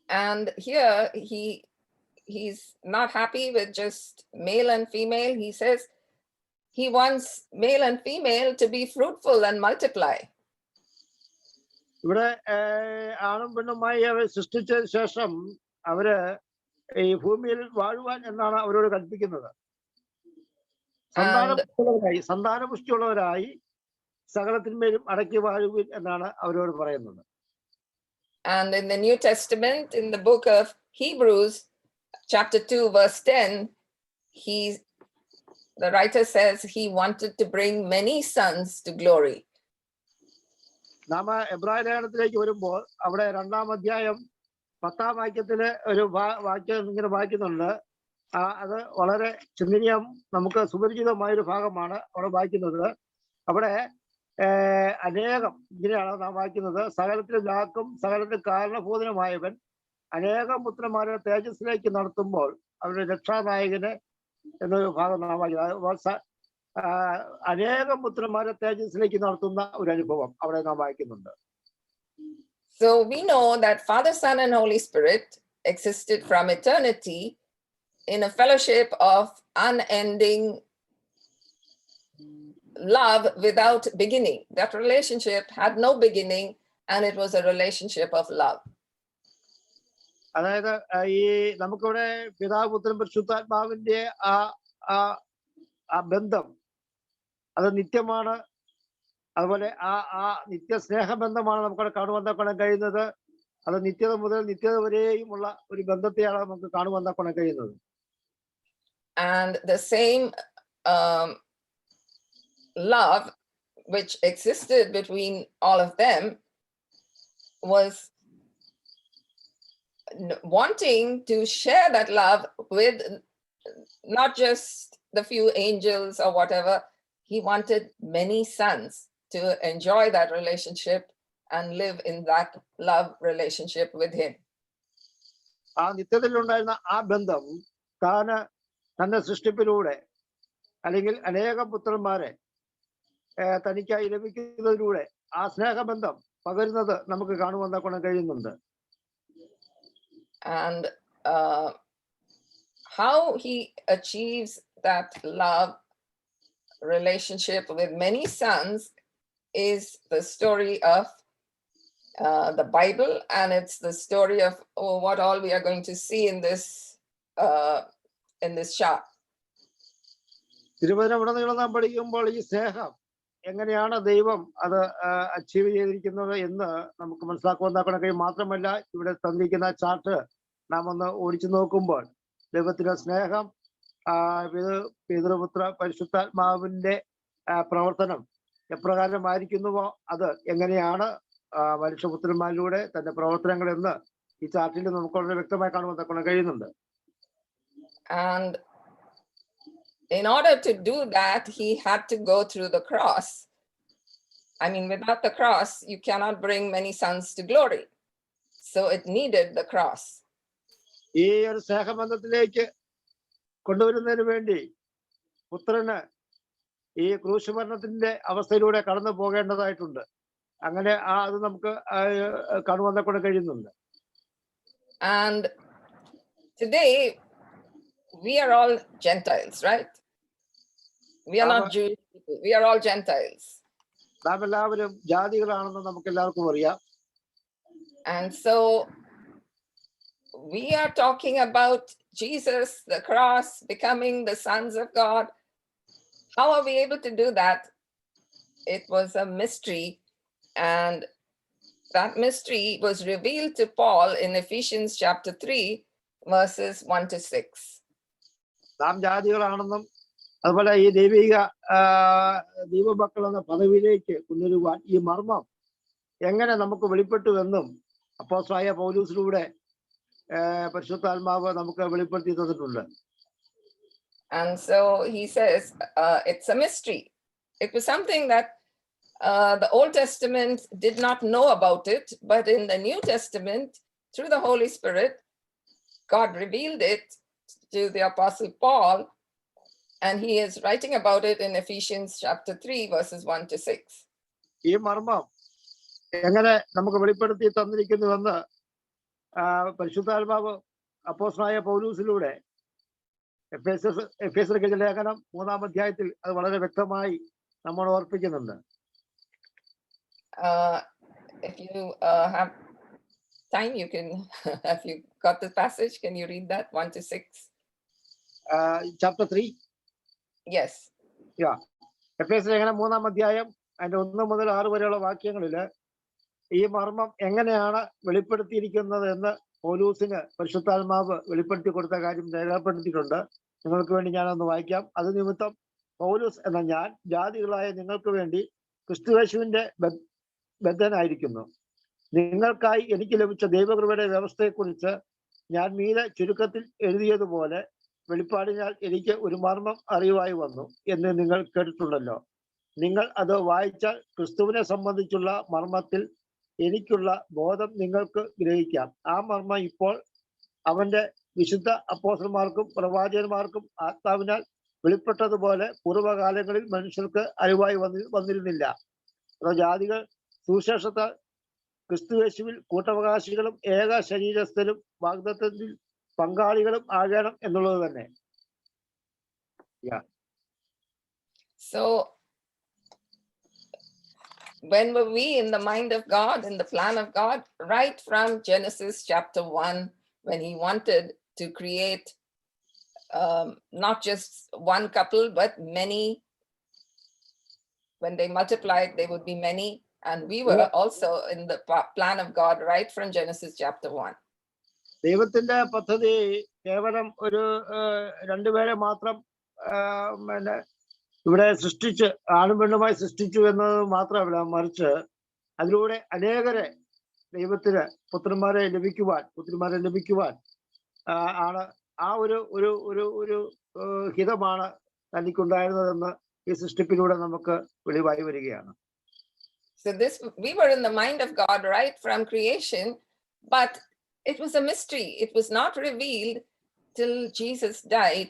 [SPEAKER 2] And here he's not happy with just male and female. He says he wants male and female to be fruitful and multiply.
[SPEAKER 3] ഇവിടെ ആണും പെണ്ണുമായി അവർ സൃഷ്ടിച്ചതിന് ശേഷം അവര് ഈ ഭൂമിയിൽ വാഴുവാൻ എന്നാണ് അവരോട് കൽപ്പിക്കുന്നത്. സന്താനപുഷ്ടിയുള്ളവരായി സകലത്തിന്മേലും അടക്കി വാഴുവിൻ എന്നാണ് അവരോട് പറയുന്നത്.
[SPEAKER 2] And in the New Testament, in the book of Hebrews, chapter 2, verse 10, the writer says he wanted to bring many sons to glory.
[SPEAKER 3] നാം എബ്രായ ലേഖനത്തിലേക്ക് വരുമ്പോൾ അവിടെ 2-ാം അധ്യായം 10-ാം വാക്യത്തില് ഒരു വാക്യം ഇങ്ങനെ വായിക്കുന്നുണ്ട്. അത് വളരെ ചിന്തനീയം, നമുക്ക് സുപരിചിതമായ ഒരു ഭാഗമാണ് അവിടെ വായിക്കുന്നത്. അവിടെ അനേകം, ഇങ്ങനെയാണ് നാം വായിക്കുന്നത്: സകലത്തിന് ലാക്കും സകലത്തിന് കാരണഭൂതനുമായവൻ അനേകം പുത്രന്മാരെ തേജസ്സിലേക്ക് നടത്തുമ്പോൾ അവരുടെ രക്ഷാനായകന് എന്നൊരു ഭാഗം നാം വായിക്കുന്നത്. അനേകം പുത്രന്മാരെ തേജസ്സിലേക്ക് നടത്തുന്ന ഒരു അനുഭവം അവിടെ നാം വായിക്കുന്നുണ്ട്.
[SPEAKER 2] So we know that Father, Son, and Holy Spirit existed from eternity in a fellowship of unending love without beginning. That relationship had no beginning, and it was a relationship of love.
[SPEAKER 3] അതായത് ഈ നമുക്കിവിടെ പിതാവ് പുത്രൻ പരിശുദ്ധാത്മാവിന്റെ ആ ബന്ധം അത് നിത്യമാണ്. അതുപോലെ ആ നിത്യ സ്നേഹബന്ധമാണ് നമുക്കവിടെ കാണുവാൻ കഴിയുന്നത്. അത് നിത്യത മുതൽ നിത്യത വരെയുമുള്ള ഒരു ബന്ധത്തെയാണ് നമുക്ക് കാണുവാൻ കഴിയുന്നത്.
[SPEAKER 2] And the same love which existed between all of them was wanting to share that love with not just the few angels or whatever. He wanted many sons to enjoy that relationship and live in that love relationship with him.
[SPEAKER 3] ആ നിത്യതയിലുണ്ടായിരുന്ന ആ ബന്ധം തന്റെ സൃഷ്ടിപ്പിലൂടെ അല്ലെങ്കിൽ അനേകം പുത്രന്മാരെ തനിക്കായി ലഭിക്കുന്നതിലൂടെ ആ സ്നേഹബന്ധം പകരുന്നത് നമുക്ക് കാണുവാൻ കഴിയുന്നുണ്ട്.
[SPEAKER 2] And how he achieves that love relationship with many sons is the story of the Bible, and it's the story of what all we are going to see in this chart.
[SPEAKER 3] തിരുവചനമുടനീളം നാം പഠിക്കുമ്പോൾ ഈ സ്നേഹം എങ്ങനെയാണ് ദൈവം അത് achieve ചെയ്തിരിക്കുന്നത് എന്ന് നമുക്ക് മനസ്സിലാക്കുവാൻ കഴിയും. മാത്രമല്ല, ഇവിടെ തന്നിരിക്കുന്ന ചാർട്ട് നാം ഒന്ന് ഓടിച്ചു നോക്കുമ്പോൾ ദൈവത്തിന്റെ സ്നേഹം, പിതൃപുത്ര പരിശുദ്ധാത്മാവിന്റെ പ്രവർത്തനം എപ്രകാരമായിരിക്കുന്നുവോ അത് എങ്ങനെയാണ് മനുഷ്യപുത്രന്മാരിലൂടെ തന്റെ പ്രവർത്തനങ്ങൾ എന്ന് ഈ ചാർട്ടിൽ നമുക്ക് വളരെ വ്യക്തമായി കാണുവാൻ കഴിയുന്നുണ്ട്.
[SPEAKER 2] And in order to do that, he had to go through the cross. I mean, without the cross, you cannot bring many sons to glory. So it needed the cross.
[SPEAKER 3] ഈ ഒരു സ്നേഹബന്ധത്തിലേക്ക് കൊണ്ടുവരുന്നതിന് വേണ്ടി പുത്രന് ഈ ക്രൂശ് മരണത്തിന്റെ അവസ്ഥയിലൂടെ കടന്നു പോകേണ്ടതായിട്ടുണ്ട്. അങ്ങനെ അത് നമുക്ക് കാണുവാൻ കഴിയുന്നുണ്ട്.
[SPEAKER 2] And today we are all Gentiles, right? We are not Jewish people. We are all Gentiles.
[SPEAKER 3] നാം എല്ലാവരും ജാതികളാണെന്ന് നമുക്ക് എല്ലാവർക്കും അറിയാം.
[SPEAKER 2] And so we are talking about Jesus, the cross, becoming the sons of God. How are we able to do that? It was a mystery, and that mystery was revealed to Paul in Ephesians chapter 3, verses 1 to 6.
[SPEAKER 3] നാം ജാതികളാണെന്നും അതുപോലെ ഈ ദൈവമക്കൾ എന്ന പദവിയിലേക്ക് കൊണ്ടുവരുവാൻ ഈ മർമ്മം എങ്ങനെ നമുക്ക് വെളിപ്പെട്ടുവെന്നും അപ്പോസ്തലനായ പൗലോസിലൂടെ പരിശുദ്ധാത്മാവ് നമുക്ക് വെളിപ്പെടുത്തി തന്നിട്ടുണ്ട്.
[SPEAKER 2] And so he says it's a mystery. It was something that the Old Testament did not know about it, but in the New Testament, through the Holy Spirit, God revealed it to the Apostle Paul, and he is writing about it in Ephesians chapter 3, verses 1 to 6.
[SPEAKER 3] ഈ മർമ്മം എങ്ങനെ നമുക്ക് വെളിപ്പെടുത്തി തന്നിരിക്കുന്നുവെന്ന് പരിശുദ്ധാത്മാവ് അപ്പോസ്തലനായ പൗലൂസിലൂടെ എഫേസ്യർക്ക് എഴുതിയ ലേഖനം 3-ാം അധ്യായത്തിൽ അത് വളരെ വ്യക്തമായി നമ്മൾ ഓർപ്പിക്കുന്നുണ്ട്.
[SPEAKER 2] If you have time, you can, if you got the passage, can you read that 1-6?
[SPEAKER 3] Chapter 3.
[SPEAKER 2] Yes.
[SPEAKER 3] എഫേസ്യ ലേഖനം 3-ാം അധ്യായം അതിന്റെ 1 മുതൽ 6 വരെയുള്ള വാക്യങ്ങളിൽ ഈ മർമ്മം എങ്ങനെയാണ് വെളിപ്പെടുത്തിയിരിക്കുന്നത് എന്ന് പൗലൂസിന് പരിശുദ്ധാത്മാവ് വെളിപ്പെടുത്തി കൊടുത്ത കാര്യം രേഖപ്പെടുത്തിയിട്ടുണ്ട്. നിങ്ങൾക്ക് വേണ്ടി ഞാനൊന്ന് വായിക്കാം. അത് നിമിത്തം പൗലൂസ് എന്ന ഞാൻ ജാതികളായ നിങ്ങൾക്ക് വേണ്ടി ക്രിസ്തുയേശുവിന്റെ ബദ്ധനായിരിക്കുന്നു. നിങ്ങൾക്കായി എനിക്ക് ലഭിച്ച ദൈവകൃപയുടെ വ്യവസ്ഥയെക്കുറിച്ച് ഞാൻ മീതെ ചുരുക്കത്തിൽ എഴുതിയതുപോലെ വെളിപ്പാടിനാൽ എനിക്ക് ഒരു മർമ്മം അറിയുവായി വന്നു എന്ന് നിങ്ങൾ കേട്ടിട്ടുണ്ടല്ലോ. നിങ്ങൾ അത് വായിച്ചാൽ ക്രിസ്തുവിനെ സംബന്ധിച്ചുള്ള മർമ്മത്തിൽ എനിക്കുള്ള ബോധം നിങ്ങൾക്ക് ഗ്രഹിക്കാം. ആ മർമ്മം ഇപ്പോൾ അവന്റെ വിശുദ്ധ അപ്പോസ്തലന്മാർക്കും പ്രവാചകന്മാർക്കും ആത്മാവിനാൽ വെളിപ്പെട്ടതുപോലെ പൂർവ്വകാലങ്ങളിൽ മനുഷ്യർക്ക് അറിവായി വന്നിരുന്നില്ല. ജാതികൾ സുവിശേഷത്താൽ ക്രിസ്തുയേശുവിൽ കൂട്ടവകാശികളും ഏക ശരീരസ്ഥരും വാഗ്ദത്തത്തിൽ പങ്കാളികളും ആകണം എന്നുള്ളത് തന്നെ.
[SPEAKER 2] So when were we in the mind of God, in the plan of God? Right from Genesis chapter 1, when he wanted to create not just one couple, but many. When they multiplied, they would be many. And we were also in the plan of God right from Genesis chapter 1.
[SPEAKER 3] ദൈവത്തിന്റെ പദ്ധതി കേവലം ഒരു രണ്ടുപേരെ മാത്രം ഇവിടെ സൃഷ്ടിച്ച് ആണും പെണ്ണുമായി സൃഷ്ടിച്ചു എന്നത് മാത്രമല്ല, മറിച്ച് അതിലൂടെ അനേകരെ ദൈവത്തിന് പുത്രന്മാരെ ലഭിക്കുവാൻ ആണ് ആ ഒരു ഹിതമാണ് തനിക്കുണ്ടായിരുന്നതെന്ന് ഈ സൃഷ്ടിപ്പിലൂടെ നമുക്ക് വെളിവായി വരികയാണ്.
[SPEAKER 2] So we were in the mind of God right from creation, but it was a mystery. It was not revealed till Jesus died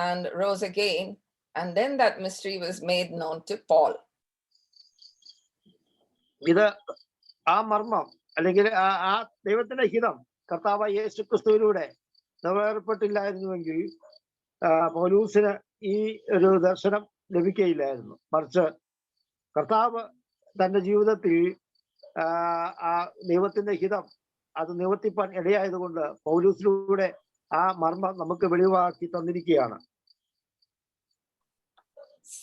[SPEAKER 2] and rose again, and then that mystery was made known to Paul.
[SPEAKER 3] ഇത് ആ മർമ്മം അല്ലെങ്കിൽ ആ ദൈവത്തിന്റെ ഹിതം കർത്താവായ യേശു ക്രിസ്തുവിലൂടെ നിറവേറപ്പെട്ടില്ലായിരുന്നുവെങ്കിൽ പൗലൂസിന് ഈ ഒരു ദർശനം ലഭിക്കുകയില്ലായിരുന്നു. മറിച്ച് കർത്താവ് തന്റെ ജീവിതത്തിൽ ആ ദൈവത്തിന്റെ ഹിതം അത് നിവർത്തിപ്പാൻ ഇടയായതുകൊണ്ട് പൗലൂസിലൂടെ ആ മർമ്മം നമുക്ക് വെളിവാക്കി തന്നിരിക്കുകയാണ്.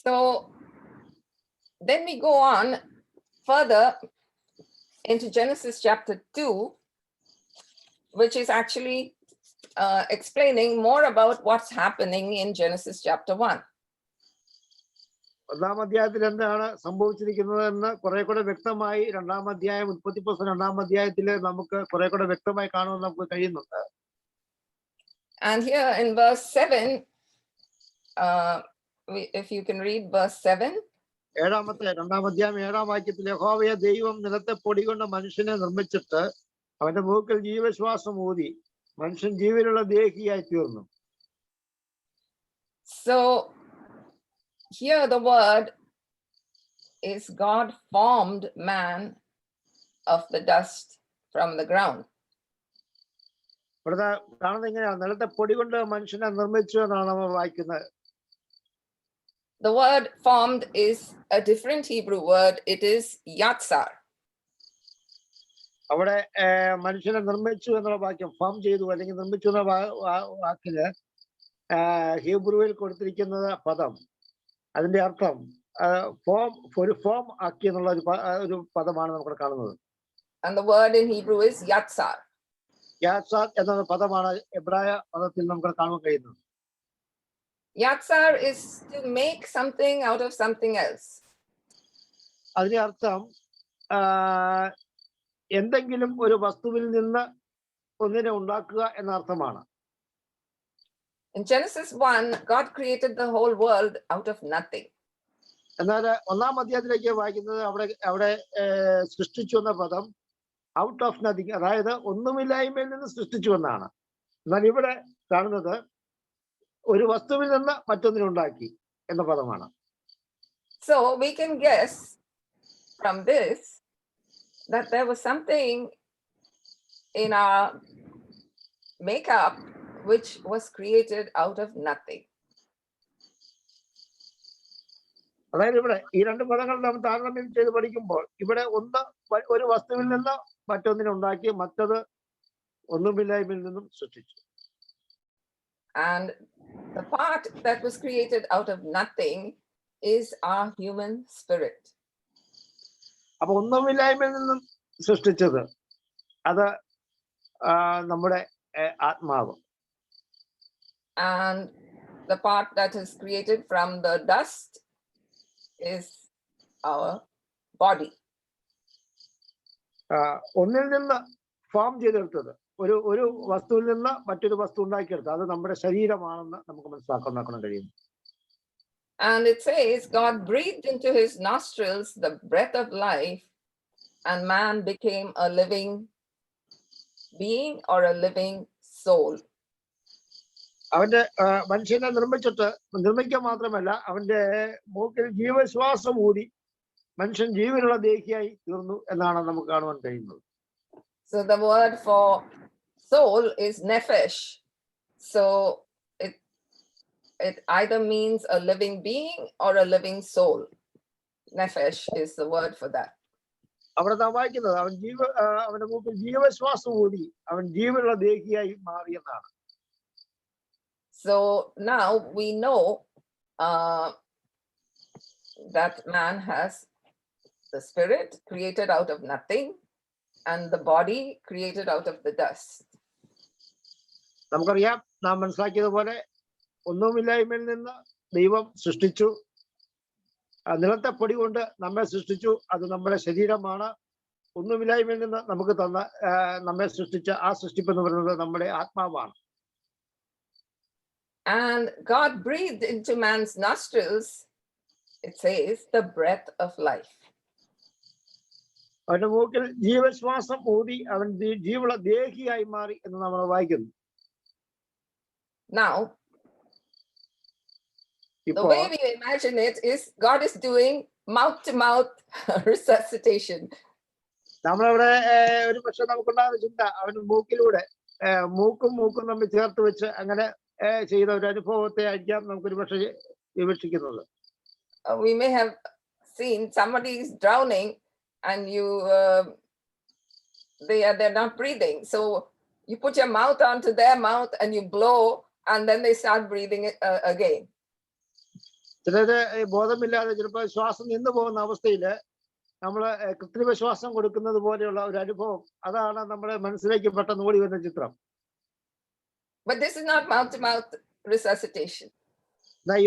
[SPEAKER 2] So then we go on further into Genesis chapter 2, which is actually explaining more about what's happening in Genesis chapter 1.
[SPEAKER 3] 1-ാം അധ്യായത്തിൽ എന്താണ് സംഭവിച്ചിരിക്കുന്നതെന്ന് കുറെ കൂടെ വ്യക്തമായി 2-ാം അധ്യായം ഉൽപ്പത്തി പുസ്തകം 2-ാം അധ്യായത്തിൽ നമുക്ക് കുറെ കൂടെ വ്യക്തമായി കാണുവാൻ നമുക്ക് കഴിയുന്നുണ്ട്.
[SPEAKER 2] And here in verse 7, if you can read verse 7.
[SPEAKER 3] 2-ാം അധ്യായം 7-ാം വാക്യത്തിൽ യഹോവയെ ദൈവം നിലത്തെ പൊടി കൊണ്ട് മനുഷ്യനെ നിർമ്മിച്ചിട്ട് അവന്റെ മൂക്കിൽ ജീവശ്വാസം ഊതി മനുഷ്യൻ ജീവനുള്ള ദേഹിയായി തീർന്നു.
[SPEAKER 2] So here the word is God formed man of the dust from the ground.
[SPEAKER 3] ഇവിടെ കാണുന്നത് ഇങ്ങനെയാണ്, നിലത്തെ പൊടി കൊണ്ട് മനുഷ്യനെ നിർമ്മിച്ചു എന്നാണ് നമ്മൾ വായിക്കുന്നത്.
[SPEAKER 2] The word formed is a different Hebrew word. It is yatsar.
[SPEAKER 3] അവിടെ മനുഷ്യനെ നിർമ്മിച്ചു എന്നുള്ള വാക്യം ഫോം ചെയ്തു അല്ലെങ്കിൽ നിർമ്മിച്ചു എന്ന വാക്കില് ഹീബ്രുവിൽ കൊടുത്തിരിക്കുന്നത് പദം, അതിന്റെ അർത്ഥം ഒരു ഫോം ആക്കി എന്നുള്ള ഒരു പദമാണ് നമ്മൾ കാണുന്നത്.
[SPEAKER 2] And the word in Hebrew is yatsar.
[SPEAKER 3] യാത്സാർ എന്ന പദമാണ് എബ്രായ പദത്തിൽ നമുക്ക് കാണാൻ കഴിയുന്നത്.
[SPEAKER 2] Yatsar is to make something out of something else.
[SPEAKER 3] അതിന്റെ അർത്ഥം എന്തെങ്കിലും ഒരു വസ്തുവിൽ നിന്ന് ഒന്നിനെ ഉണ്ടാക്കുക എന്ന അർത്ഥമാണ്.
[SPEAKER 2] In Genesis 1, God created the whole world out of nothing.
[SPEAKER 3] എന്നാൽ 1-ാം അധ്യായത്തിലേക്ക് വായിക്കുന്നത് അവിടെ സൃഷ്ടിച്ചു എന്ന പദം ഔട്ട് ഓഫ് നത്തിങ്, അതായത് ഒന്നുമില്ലായ്മയിൽ നിന്ന് സൃഷ്ടിച്ചു എന്നാണ്. എന്നാൽ ഇവിടെ കാണുന്നത് ഒരു വസ്തുവിൽ നിന്ന് മറ്റൊന്നിനുണ്ടാക്കി എന്ന പദമാണ്.
[SPEAKER 2] So we can guess from this that there was something in our makeup which was created out of nothing.
[SPEAKER 3] അതായത് ഇവിടെ ഈ രണ്ട് പദങ്ങൾ നാം താരതമ്യം ചെയ്ത് പഠിക്കുമ്പോൾ ഇവിടെ ഒന്ന് ഒരു വസ്തുവിൽ നിന്ന് മറ്റൊന്നിനെ ഉണ്ടാക്കി, മറ്റത് ഒന്നുമില്ലായ്മയിൽ നിന്നും സൃഷ്ടിച്ചു.
[SPEAKER 2] And the part that was created out of nothing is our human spirit.
[SPEAKER 3] അപ്പൊ ഒന്നുമില്ലായ്മയിൽ നിന്നും സൃഷ്ടിച്ചത് അത് നമ്മുടെ ആത്മാവ്.
[SPEAKER 2] And the part that is created from the dust is our body.
[SPEAKER 3] ഒന്നിൽ നിന്ന് ഫോം ചെയ്തെടുത്തത്, ഒരു വസ്തുവിൽ നിന്ന് മറ്റൊരു വസ്തു ഉണ്ടാക്കിയെടുത്തത്, അത് നമ്മുടെ ശരീരമാണെന്ന് നമുക്ക് മനസ്സിലാക്കാൻ കഴിയും.
[SPEAKER 2] And it says God breathed into his nostrils the breath of life, and man became a living being or a living soul.
[SPEAKER 3] അവന്റെ മനുഷ്യനെ നിർമ്മിക്കുക മാത്രമല്ല, അവന്റെ മൂക്കിൽ ജീവശ്വാസം ഊതി മനുഷ്യൻ ജീവനുള്ള ദേഹിയായി തീർന്നു എന്നാണ് നമുക്ക് കാണുവാൻ കഴിയുന്നത്.
[SPEAKER 2] So the word for soul is nephesh. So it either means a living being or a living soul. Nephesh is the word for that.
[SPEAKER 3] അവിടെ നാം വായിക്കുന്നത് അവന്റെ മൂക്കിൽ ജീവശ്വാസം ഊതി അവൻ ജീവനുള്ള ദേഹിയായി മാറിയെന്നാണ്.
[SPEAKER 2] So now we know that man has the spirit created out of nothing and the body created out of the dust.
[SPEAKER 3] നമുക്കറിയാം, നാം മനസ്സിലാക്കിയതുപോലെ ഒന്നുമില്ലായ്മയിൽ നിന്ന് ദൈവം സൃഷ്ടിച്ചു. നിലത്തെ പൊടി കൊണ്ട് നമ്മെ സൃഷ്ടിച്ചു, അത് നമ്മുടെ ശരീരമാണ്. ഒന്നുമില്ലായ്മയിൽ നിന്ന് നമുക്ക് നമ്മെ സൃഷ്ടിച്ച ആ സൃഷ്ടിപ്പ് എന്ന് പറയുന്നത് നമ്മുടെ ആത്മാവാണ്.
[SPEAKER 2] And God breathed into man's nostrils, it says, the breath of life.
[SPEAKER 3] അവന്റെ മൂക്കിൽ ജീവശ്വാസം ഊതി അവൻ ജീവനുള്ള ദേഹിയായി മാറി എന്ന് നമ്മൾ വായിക്കുന്നു.
[SPEAKER 2] Now, the way we imagine it is God is doing mouth-to-mouth resuscitation.
[SPEAKER 3] നമ്മളവിടെ ഒരു പക്ഷെ നമുക്കുണ്ടാകുന്ന ചിന്ത, അവന് മൂക്കിലൂടെ മൂക്കും നമ്മൾ ചേർത്ത് വെച്ച് അങ്ങനെ ചെയ്ത ഒരു അനുഭവത്തെ ആയിരിക്കാം നമുക്കൊരു പക്ഷെ വിവക്ഷിക്കുന്നത്.
[SPEAKER 2] We may have seen somebody is drowning and they're not breathing. So you put your mouth onto their mouth and you blow, and then they start breathing again.
[SPEAKER 3] ചിലര് ബോധമില്ലാതെ ചിലപ്പോൾ ശ്വാസം നിന്നു പോകുന്ന അവസ്ഥയില് നമ്മള് കൃത്രിമ ശ്വാസം കൊടുക്കുന്നത് പോലെയുള്ള ഒരു അനുഭവം, അതാണ് നമ്മുടെ മനസ്സിലേക്ക് പെട്ടെന്ന് ഓടി വരുന്ന ചിത്രം.
[SPEAKER 2] But this is not mouth-to-mouth resuscitation.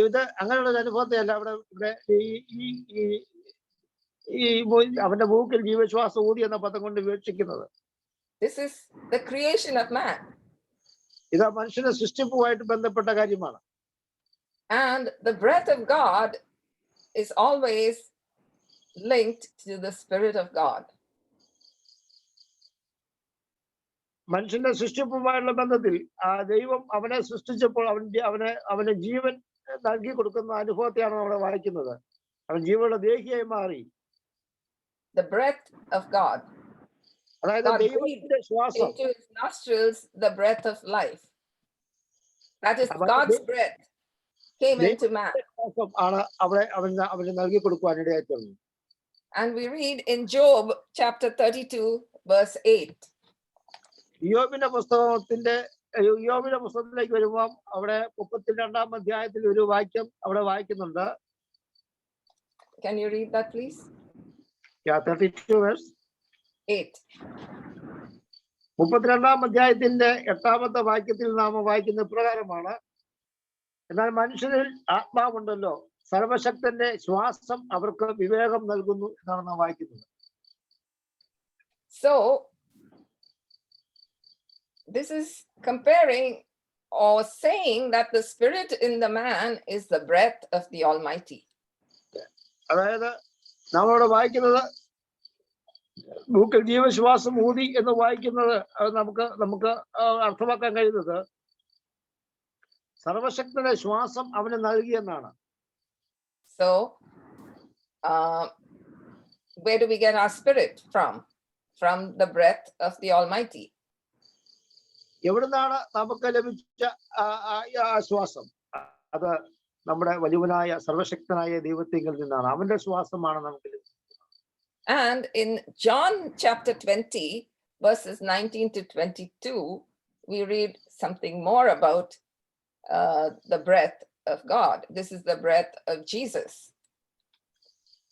[SPEAKER 3] ഇത് അങ്ങനെയുള്ള ഒരു അനുഭവത്തെ അല്ല ഇവിടെ ഈ അവന്റെ മൂക്കിൽ ജീവശ്വാസം ഊതി എന്ന പദം കൊണ്ട് വീക്ഷിക്കുന്നത്.
[SPEAKER 2] This is the creation of man.
[SPEAKER 3] ഇത് മനുഷ്യന്റെ സൃഷ്ടിപ്പുമായിട്ട് ബന്ധപ്പെട്ട കാര്യമാണ്.
[SPEAKER 2] And the breath of God is always linked to the Spirit of God.
[SPEAKER 3] മനുഷ്യന്റെ സൃഷ്ടിപ്പുമായുള്ള ബന്ധത്തിൽ ദൈവം അവനെ സൃഷ്ടിച്ചപ്പോൾ അവന് ജീവൻ നൽകി കൊടുക്കുന്ന അനുഭവത്തെയാണ് നമ്മൾ വായിക്കുന്നത്. അവൻ ജീവനുള്ള ദേഹിയായി മാറി.
[SPEAKER 2] The breath of God.
[SPEAKER 3] അതായത് ദൈവത്തിന്റെ ശ്വാസം.
[SPEAKER 2] Into his nostrils the breath of life. That is God's breath came into man.
[SPEAKER 3] ആണ് അവന് നൽകി കൊടുക്കുവാൻ ഇടയായിത്തീർന്നു.
[SPEAKER 2] And we read in Job chapter 32 verse 8.
[SPEAKER 3] യോബിന്റെ പുസ്തകത്തിലേക്ക് വരുമ്പോൾ അവിടെ 32-ാം അധ്യായത്തിൽ ഒരു വാക്യം അവിടെ വായിക്കുന്നുണ്ട്.
[SPEAKER 2] Can you read that please?
[SPEAKER 3] 32 verse
[SPEAKER 2] 8.
[SPEAKER 3] 32-ാം അധ്യായത്തിന്റെ 8-ാമത്തെ വാക്യത്തിൽ നാം വായിക്കുന്ന പ്രകാരമാണ്, എന്നാൽ മനുഷ്യരിൽ ആത്മാവുണ്ടല്ലോ, സർവശക്തന്റെ ശ്വാസം അവർക്ക് വിവേകം നൽകുന്നു എന്നാണ് നാം വായിക്കുന്നത്.
[SPEAKER 2] So this is comparing or saying that the spirit in the man is the breath of the Almighty.
[SPEAKER 3] അതായത് നമ്മളോട് വായിക്കുന്നത് മൂക്കിൽ ജീവശ്വാസം ഊതി എന്ന് വായിക്കുന്നത് നമുക്ക് അർത്ഥമാക്കാൻ കഴിയുന്നത് സർവശക്തന്റെ ശ്വാസം അവന് നൽകിയെന്നാണ്.
[SPEAKER 2] So where do we get our spirit from? From the breath of the Almighty.
[SPEAKER 3] എവിടുന്നാണ് നമുക്ക് ലഭിച്ച ശ്വാസം? അത് നമ്മുടെ വലിയവനായ സർവശക്തനായ ദൈവത്തിൽ നിന്നാണ്. അവന്റെ ശ്വാസമാണ് നമുക്ക് ലഭിച്ചത്.
[SPEAKER 2] And in John chapter 20, verses 19 to 22, we read something more about the breath of God. This is the breath of Jesus.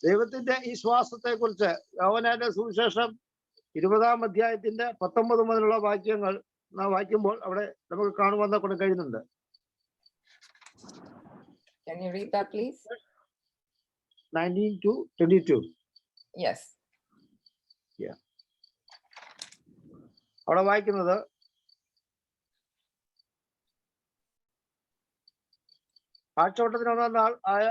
[SPEAKER 3] ദൈവത്തിന്റെ ഈ ശ്വാസത്തെ കുറിച്ച് യോഹന്നാന്റെ സുവിശേഷം 20-ാം അധ്യായത്തിന്റെ 19 മുതലുള്ള വാക്യങ്ങൾ നാം വായിക്കുമ്പോൾ അവിടെ നമുക്ക് കാണുവാൻ കൊണ്ട് കഴിയുന്നുണ്ട്.
[SPEAKER 2] Can you read that, please?
[SPEAKER 3] 19 to 22.
[SPEAKER 2] Yes.
[SPEAKER 3] അവിടെ വായിക്കുന്നത്, ആഴ്ചവട്ടത്തിന് 1-ാം നാൾ ആയ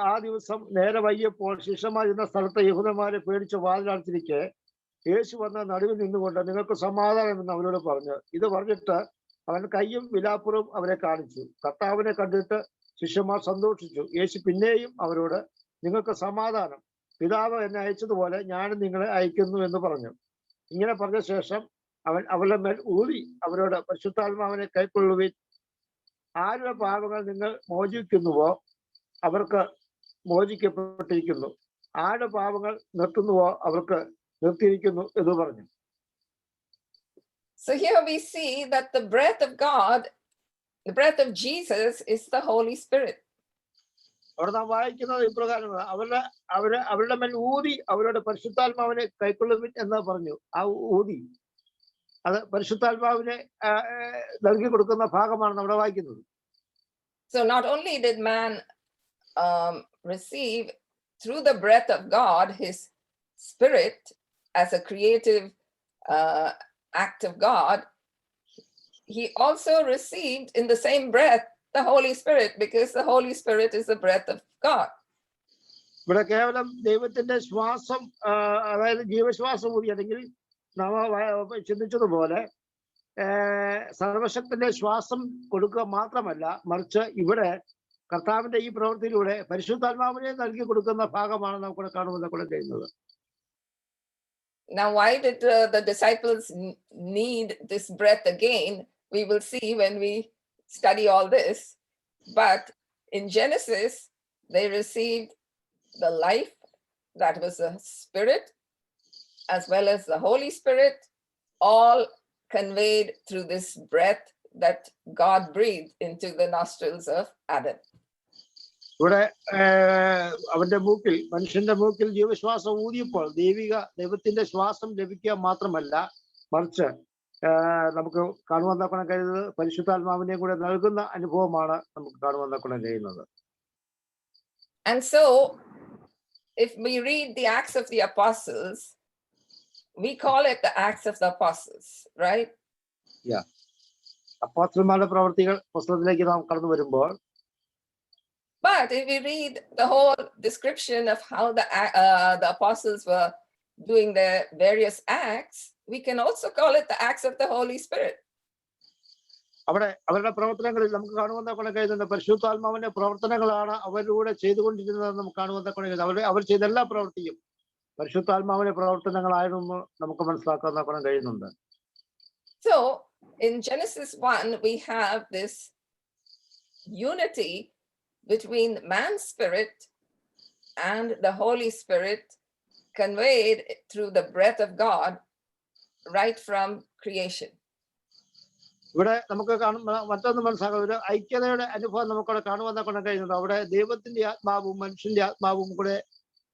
[SPEAKER 3] ആ ദിവസം നേരെ വൈകിയപ്പോൾ ശിഷ്യന്മാർ ഇരുന്ന സ്ഥലത്ത് യഹൂദന്മാരെ പേടിച്ച് വാതിലടച്ചിരിക്കെ യേശു വന്ന നടുവിൽ നിന്നുകൊണ്ട് നിങ്ങൾക്ക് സമാധാനം എന്ന് അവരോട് പറഞ്ഞു. ഇത് പറഞ്ഞിട്ട് അവൻ കയ്യും വിലാപ്പുറവും അവരെ കാണിച്ചു. കർത്താവിനെ കണ്ടിട്ട് ശിഷ്യന്മാർ സന്തോഷിച്ചു. യേശു പിന്നെയും അവരോട് നിങ്ങൾക്ക് സമാധാനം, പിതാവ് എന്നെ അയച്ചതുപോലെ ഞാനും നിങ്ങളെ അയക്കുന്നു എന്ന് പറഞ്ഞു. ഇങ്ങനെ പറഞ്ഞ ശേഷം അവൻ അവരുടെ മേൽ ഊതി അവരോട് പരിശുദ്ധാത്മാവിനെ കൈക്കൊള്ളുവിൻ. ആരുടെ പാപങ്ങൾ നിങ്ങൾ മോചിക്കുന്നുവോ അവർക്ക് മോചിക്കപ്പെട്ടിരിക്കുന്നു, ആരുടെ പാപങ്ങൾ നിർത്തുന്നുവോ അവർക്ക് നിർത്തിയിരിക്കുന്നു എന്ന് പറഞ്ഞു.
[SPEAKER 2] So here we see that the breath of God, the breath of Jesus, is the Holy Spirit.
[SPEAKER 3] അവിടെ നാം വായിക്കുന്നത് ഇപ്രകാരമാണ്, അവരുടെ മേൽ ഊതി അവരോട് പരിശുദ്ധാത്മാവിനെ കൈക്കൊള്ളുവിൻ എന്ന് പറഞ്ഞു. ആ ഊതി അത് പരിശുദ്ധാത്മാവിനെ നൽകി കൊടുക്കുന്ന ഭാഗമാണ് നമ്മുടെ വായിക്കുന്നത്.
[SPEAKER 2] So not only did man receive through the breath of God his spirit as a creative act of God, he also received in the same breath the Holy Spirit, because the Holy Spirit is the breath of God.
[SPEAKER 3] ഇവിടെ കേവലം ദൈവത്തിന്റെ ശ്വാസം, അതായത് ജീവശ്വാസം കൂടി, അല്ലെങ്കിൽ നാം ചിന്തിച്ചതുപോലെ സർവശക്തന്റെ ശ്വാസം കൊടുക്കുക മാത്രമല്ല, മറിച്ച് ഇവിടെ കർത്താവിന്റെ ഈ പ്രവൃത്തിയിലൂടെ പരിശുദ്ധാത്മാവിനെ നൽകി കൊടുക്കുന്ന ഭാഗമാണ് നമുക്ക് കാണുവാൻ കഴിയുന്നത്.
[SPEAKER 2] Now, why did the disciples need this breath again? We will see when we study all this. But in Genesis, they received the life that was the Spirit, as well as the Holy Spirit, all conveyed through this breath that God breathed into the nostrils of Adam.
[SPEAKER 3] ഇവിടെ അവന്റെ മൂക്കിൽ, മനുഷ്യന്റെ മൂക്കിൽ ജീവശ്വാസം ഊതിയപ്പോൾ ദൈവത്തിന്റെ ശ്വാസം ലഭിക്കുക മാത്രമല്ല, മറിച്ച് നമുക്ക് കാണുവാൻ കഴിയുന്നത് പരിശുദ്ധാത്മാവിനെ കൂടെ നൽകുന്ന അനുഭവമാണ് നമുക്ക് കാണുവാൻ കഴിയുന്നത്.
[SPEAKER 2] And so, if we read the Acts of the Apostles, we call it the Acts of the Apostles, right?
[SPEAKER 3] Yeah. അപ്പോസ്തലന്മാരുടെ പ്രവൃത്തികൾ പുസ്തകത്തിലേക്ക് നാം കടന്നു വരുമ്പോൾ,
[SPEAKER 2] but if we read the whole description of how the apostles were doing their various acts, we can also call it the acts of the Holy Spirit.
[SPEAKER 3] അവിടെ അവരുടെ പ്രവർത്തനങ്ങളിൽ നമുക്ക് കാണുവാൻ കഴിയുന്നുണ്ട് പരിശുദ്ധാത്മാവിന്റെ പ്രവർത്തനങ്ങളാണ് അവരിലൂടെ ചെയ്തുകൊണ്ടിരുന്നത്. നമുക്ക് കാണുവാൻ കഴിയുന്നത് അവർ ചെയ്ത എല്ലാ പ്രവൃത്തിയും പരിശുദ്ധാത്മാവിന്റെ പ്രവർത്തനങ്ങളായിരുന്നു നമുക്ക് മനസ്സിലാക്കാൻ കഴിയുന്നുണ്ട്.
[SPEAKER 2] So in Genesis 1, we have this unity between man's spirit and the Holy Spirit conveyed through the breath of God right from creation.
[SPEAKER 3] ഇവിടെ നമുക്ക് മറ്റൊന്ന് മനസ്സിലാക്കാം, ഒരു ഐക്യതയുടെ അനുഭവം നമുക്കവിടെ കാണുവാൻ കഴിയുന്നുണ്ട്. അവിടെ ദൈവത്തിന്റെ ആത്മാവും മനുഷ്യന്റെ ആത്മാവും കൂടെ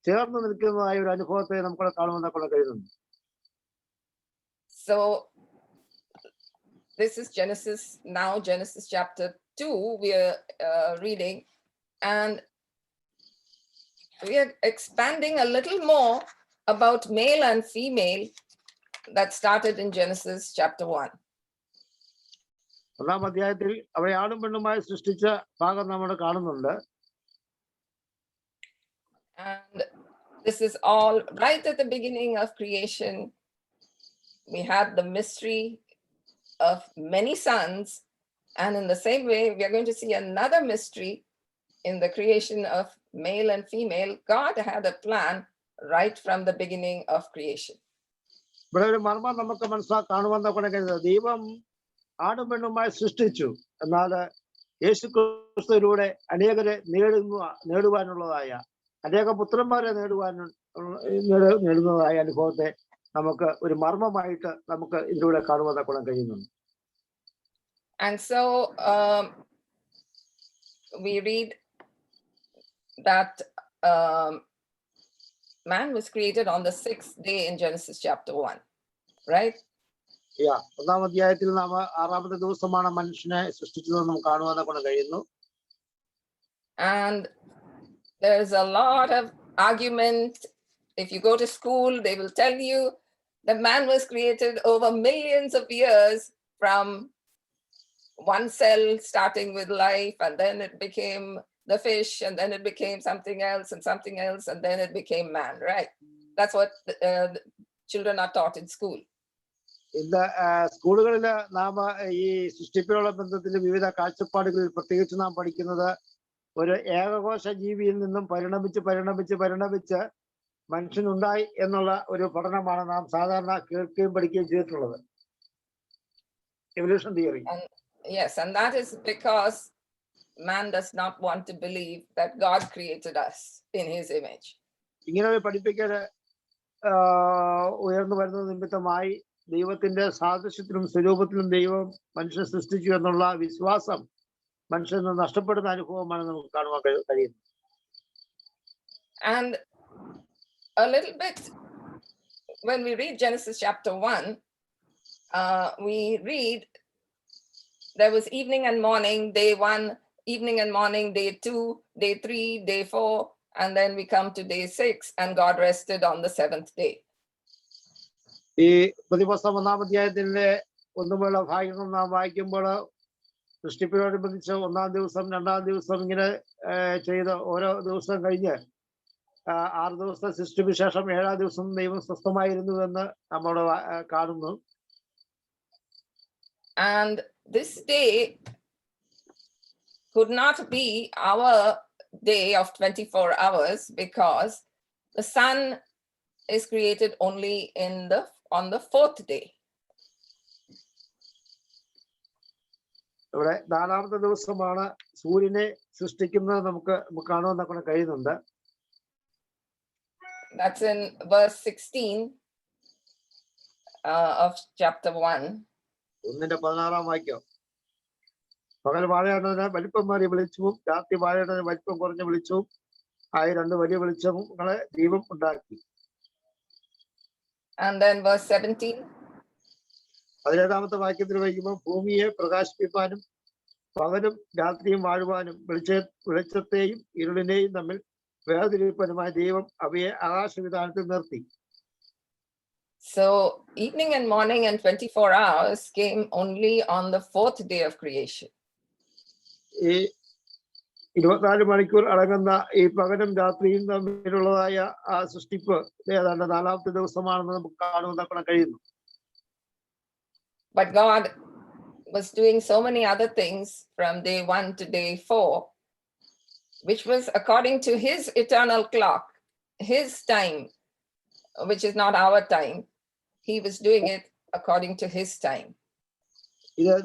[SPEAKER 3] ചേർന്ന് നിൽക്കുന്നതായ ഒരു അനുഭവത്തെ നമുക്കവിടെ കാണുവാൻ കഴിയുന്നുണ്ട്.
[SPEAKER 2] So this is Genesis, now Genesis chapter 2 we are reading, and we are expanding a little more about male and female that started in Genesis chapter 1.
[SPEAKER 3] ഒന്നാം അധ്യായത്തിൽ അവരെ ആണും പെണ്ണുമായി സൃഷ്ടിച്ച ഭാഗം നമ്മൾ കാണുന്നുണ്ട്.
[SPEAKER 2] And this is all right at the beginning of creation. We had the mystery of many sons, and in the same way we are going to see another mystery in the creation of male and female. God had a plan right from the beginning of creation.
[SPEAKER 3] ഇവിടെ ഒരു മർമ്മം നമുക്ക് കാണുവാൻ കഴിയുന്നത് ദൈവം ആണും പെണ്ണുമായി സൃഷ്ടിച്ചു. എന്നാൽ യേശു ക്രിസ്തുവിലൂടെ അനേകരെ നേടുവാനുള്ളതായ അനേക പുത്രന്മാരെ നേടുന്നതായ അനുഭവത്തെ നമുക്ക് ഒരു മർമ്മമായിട്ട് നമുക്ക് ഇതിലൂടെ കാണുവാൻ കഴിയുന്നുണ്ട്.
[SPEAKER 2] And so we read that man was created on the 6th day in Genesis chapter 1, right?
[SPEAKER 3] ഒന്നാം അധ്യായത്തിൽ നാം 6ാമത്തെ ദിവസമാണ് മനുഷ്യനെ സൃഷ്ടിച്ചതെന്ന് നമുക്ക് കാണുവാൻ കഴിയുന്നു.
[SPEAKER 2] And there's a lot of argument. If you go to school, they will tell you that man was created over millions of years from one cell starting with life, and then it became the fish, and then it became something else and something else, and then it became man, right? That's what the children are taught in school.
[SPEAKER 3] ഇന്ന് സ്കൂളുകളിൽ നാം ഈ സൃഷ്ടിപ്പിനുള്ള ബന്ധത്തിൽ വിവിധ കാഴ്ചപ്പാടുകളിൽ പ്രത്യേകിച്ച് നാം പഠിക്കുന്നത് ഒരു ഏകകോശ ജീവിയിൽ നിന്നും പരിണമിച്ച് മനുഷ്യനുണ്ടായി എന്നുള്ള ഒരു പഠനമാണ് നാം സാധാരണ കേൾക്കുകയും പഠിക്കുകയും ചെയ്തിട്ടുള്ളത്. Evolution theory.
[SPEAKER 2] Yes, and that is because man does not want to believe that God created us in his image.
[SPEAKER 3] ഇങ്ങനെ ഒരു പഠിപ്പിക്കൽ ഉയർന്നു വരുന്നത് നിമിത്തമായി ദൈവത്തിന്റെ സാദൃശ്യത്തിലും സ്വരൂപത്തിലും ദൈവം മനുഷ്യനെ സൃഷ്ടിച്ചു എന്നുള്ള വിശ്വാസം മനുഷ്യന് നഷ്ടപ്പെടുന്ന അനുഭവമാണ് നമുക്ക് കാണുവാൻ കഴിയുന്നത്.
[SPEAKER 2] And a little bit when we read Genesis chapter 1, we read there was evening and morning, day 1, evening and morning, day 2, day 3, day 4, and then we come to day 6, and God rested on the 7th day.
[SPEAKER 3] ഈ പ്രതിപസം 1-ാം അധ്യായത്തിന്റെ 1 മുതലുള്ള ഭാഗങ്ങൾ നാം വായിക്കുമ്പോൾ സൃഷ്ടിപ്പിനോടനുബന്ധിച്ച് 1-ാം ദിവസം 2-ാം ദിവസം ഇങ്ങനെ ചെയ്ത് ഓരോ ദിവസം കഴിഞ്ഞ് 6 ദിവസത്തെ സൃഷ്ടിക്ക് ശേഷം 7-ാം ദിവസം ദൈവം സ്വസ്ഥമായിരുന്നു എന്ന് നമ്മൾ കാണുന്നു.
[SPEAKER 2] And this day could not be our day of 24 hours because the sun is created only on the 4th day.
[SPEAKER 3] ഇവിടെ 4-ാമത്തെ ദിവസമാണ് സൂര്യനെ സൃഷ്ടിക്കുന്നത് നമുക്ക് കാണുവാൻ കഴിയുന്നുണ്ട്.
[SPEAKER 2] That's in verse 16 of chapter 1.
[SPEAKER 3] 1-ന്റെ 16-ാം വാക്യം. പകൽ വാഴേണ്ടതിന് വലിപ്പമേറിയ വെളിച്ചവും രാത്രി വാഴേണ്ടതിന് വലിപ്പം കുറഞ്ഞ വെളിച്ചവും ആയി 2 വലിയ വെളിച്ചങ്ങളെ ദൈവം ഉണ്ടാക്കി.
[SPEAKER 2] And then verse 17.
[SPEAKER 3] 17-ാമത്തെ വാക്യത്തിൽ വായിക്കുമ്പോൾ ഭൂമിയെ പ്രകാശിപ്പിക്കാനും പകലും രാത്രിയും വാഴുവാനും വെളിച്ചത്തെയും ഇരുളിനെയും തമ്മിൽ വേർതിരിപ്പാനുമായി ദൈവം അവയെ ആകാശവിധാനത്തിൽ നിർത്തി.
[SPEAKER 2] So evening and morning and 24 hours came only on the 4th day of creation.
[SPEAKER 3] ഈ 24 മണിക്കൂർ അടങ്ങുന്ന ഈ പകലും രാത്രിയും തമ്മിലുള്ളതായ ആ സൃഷ്ടിപ്പ് ഏതാണ്ട് 4-ാമത്തെ ദിവസമാണെന്ന് നമുക്ക് കാണുവാൻ കഴിയുന്നു.
[SPEAKER 2] But God was doing so many other things from day 1 to day 4, which was according to his eternal clock, his time, which is not our time. He was doing it according to his time,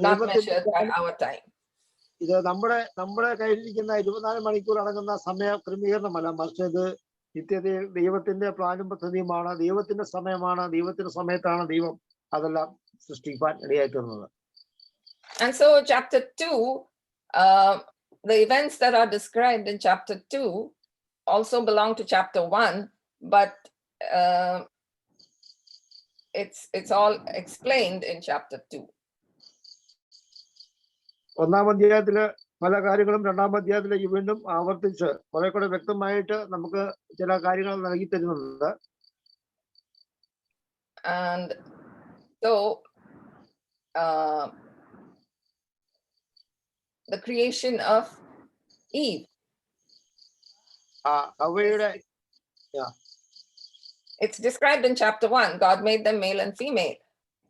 [SPEAKER 2] not measured by our time.
[SPEAKER 3] ഇത് നമ്മുടെ കയ്യിലിരിക്കുന്ന 24 മണിക്കൂർ അടങ്ങുന്ന സമയ ക്രമീകരണമല്ല, മറിച്ച് ഇത് നിത്യതയിൽ ദൈവത്തിന്റെ പ്ലാനും പദ്ധതിയുമാണ്, ദൈവത്തിന്റെ സമയമാണ്, ദൈവത്തിന്റെ സമയത്താണ് ദൈവം അതെല്ലാം സൃഷ്ടിക്കാൻ ഇടയായിട്ടുള്ളത്.
[SPEAKER 2] And so chapter 2, the events that are described in chapter 2 also belong to chapter 1, but it's all explained in chapter 2.
[SPEAKER 3] 1-ാം അധ്യായത്തില് പല കാര്യങ്ങളും 2-ാം അധ്യായത്തിലേക്ക് വീണ്ടും ആവർത്തിച്ച് കുറെ കൂടെ വ്യക്തമായിട്ട് നമുക്ക് ചില കാര്യങ്ങൾ നൽകി തരുന്നുണ്ട്.
[SPEAKER 2] And so the creation of Eve, it's described in chapter 1. God made them male and female,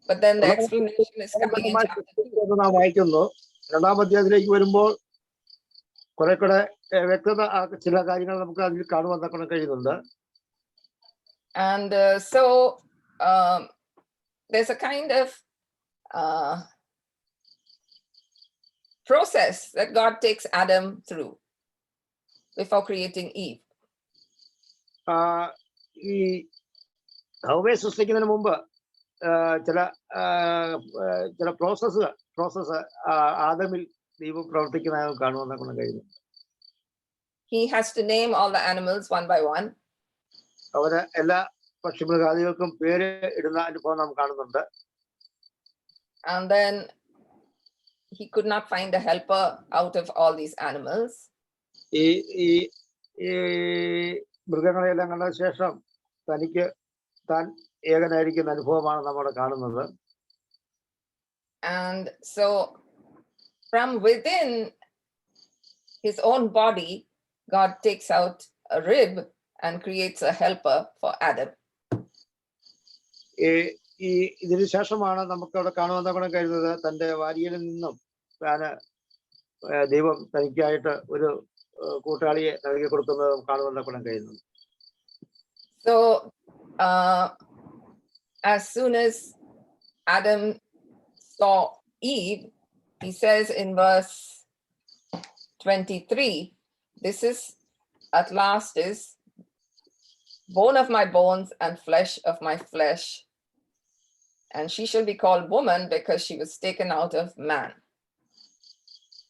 [SPEAKER 2] but then the explanation is coming in chapter 2.
[SPEAKER 3] നാം വായിക്കുന്നു. 2-ാം അധ്യായത്തിലേക്ക് വരുമ്പോൾ കുറെ കൂടെ വ്യക്തത ചില കാര്യങ്ങൾ നമുക്ക് അതിൽ കാണുവാൻ കഴിയുന്നുണ്ട്.
[SPEAKER 2] And so there's a kind of process that God takes Adam through before creating Eve.
[SPEAKER 3] ഈ ഹൗവയെ സൃഷ്ടിക്കുന്നതിന് മുമ്പ് ചില പ്രോസസ്സ് ആദമിൽ ദൈവം പ്രവർത്തിക്കുന്നതായി കാണുവാൻ കൊണ്ട് കഴിയുന്നു.
[SPEAKER 2] He has to name all the animals one by one.
[SPEAKER 3] അവര് എല്ലാ പക്ഷിമൃഗാദികൾക്കും പേര് ഇടുന്ന അനുഭവം നാം കാണുന്നുണ്ട്.
[SPEAKER 2] And then he could not find a helper out of all these animals.
[SPEAKER 3] ഈ മൃഗങ്ങളെല്ലാം കണ്ട ശേഷം തനിക്ക് താൻ ഏകനായിരിക്കുന്ന അനുഭവമാണ് നമ്മൾ കാണുന്നത്.
[SPEAKER 2] And so from within his own body, God takes out a rib and creates a helper for Adam.
[SPEAKER 3] ഇതിനു ശേഷമാണ് നമുക്ക് അവിടെ കാണുവാൻ കഴിയുന്നത് തന്റെ വാരിയിൽ നിന്നും ദൈവം തനിക്കായിട്ട് ഒരു കൂട്ടാളിയെ നൽകി കൊടുക്കുന്നത് കാണുവാൻ കഴിയുന്നു.
[SPEAKER 2] So as soon as Adam saw Eve, he says in verse 23, this is at last is bone of my bones and flesh of my flesh, and she shall be called woman because she was taken out of man.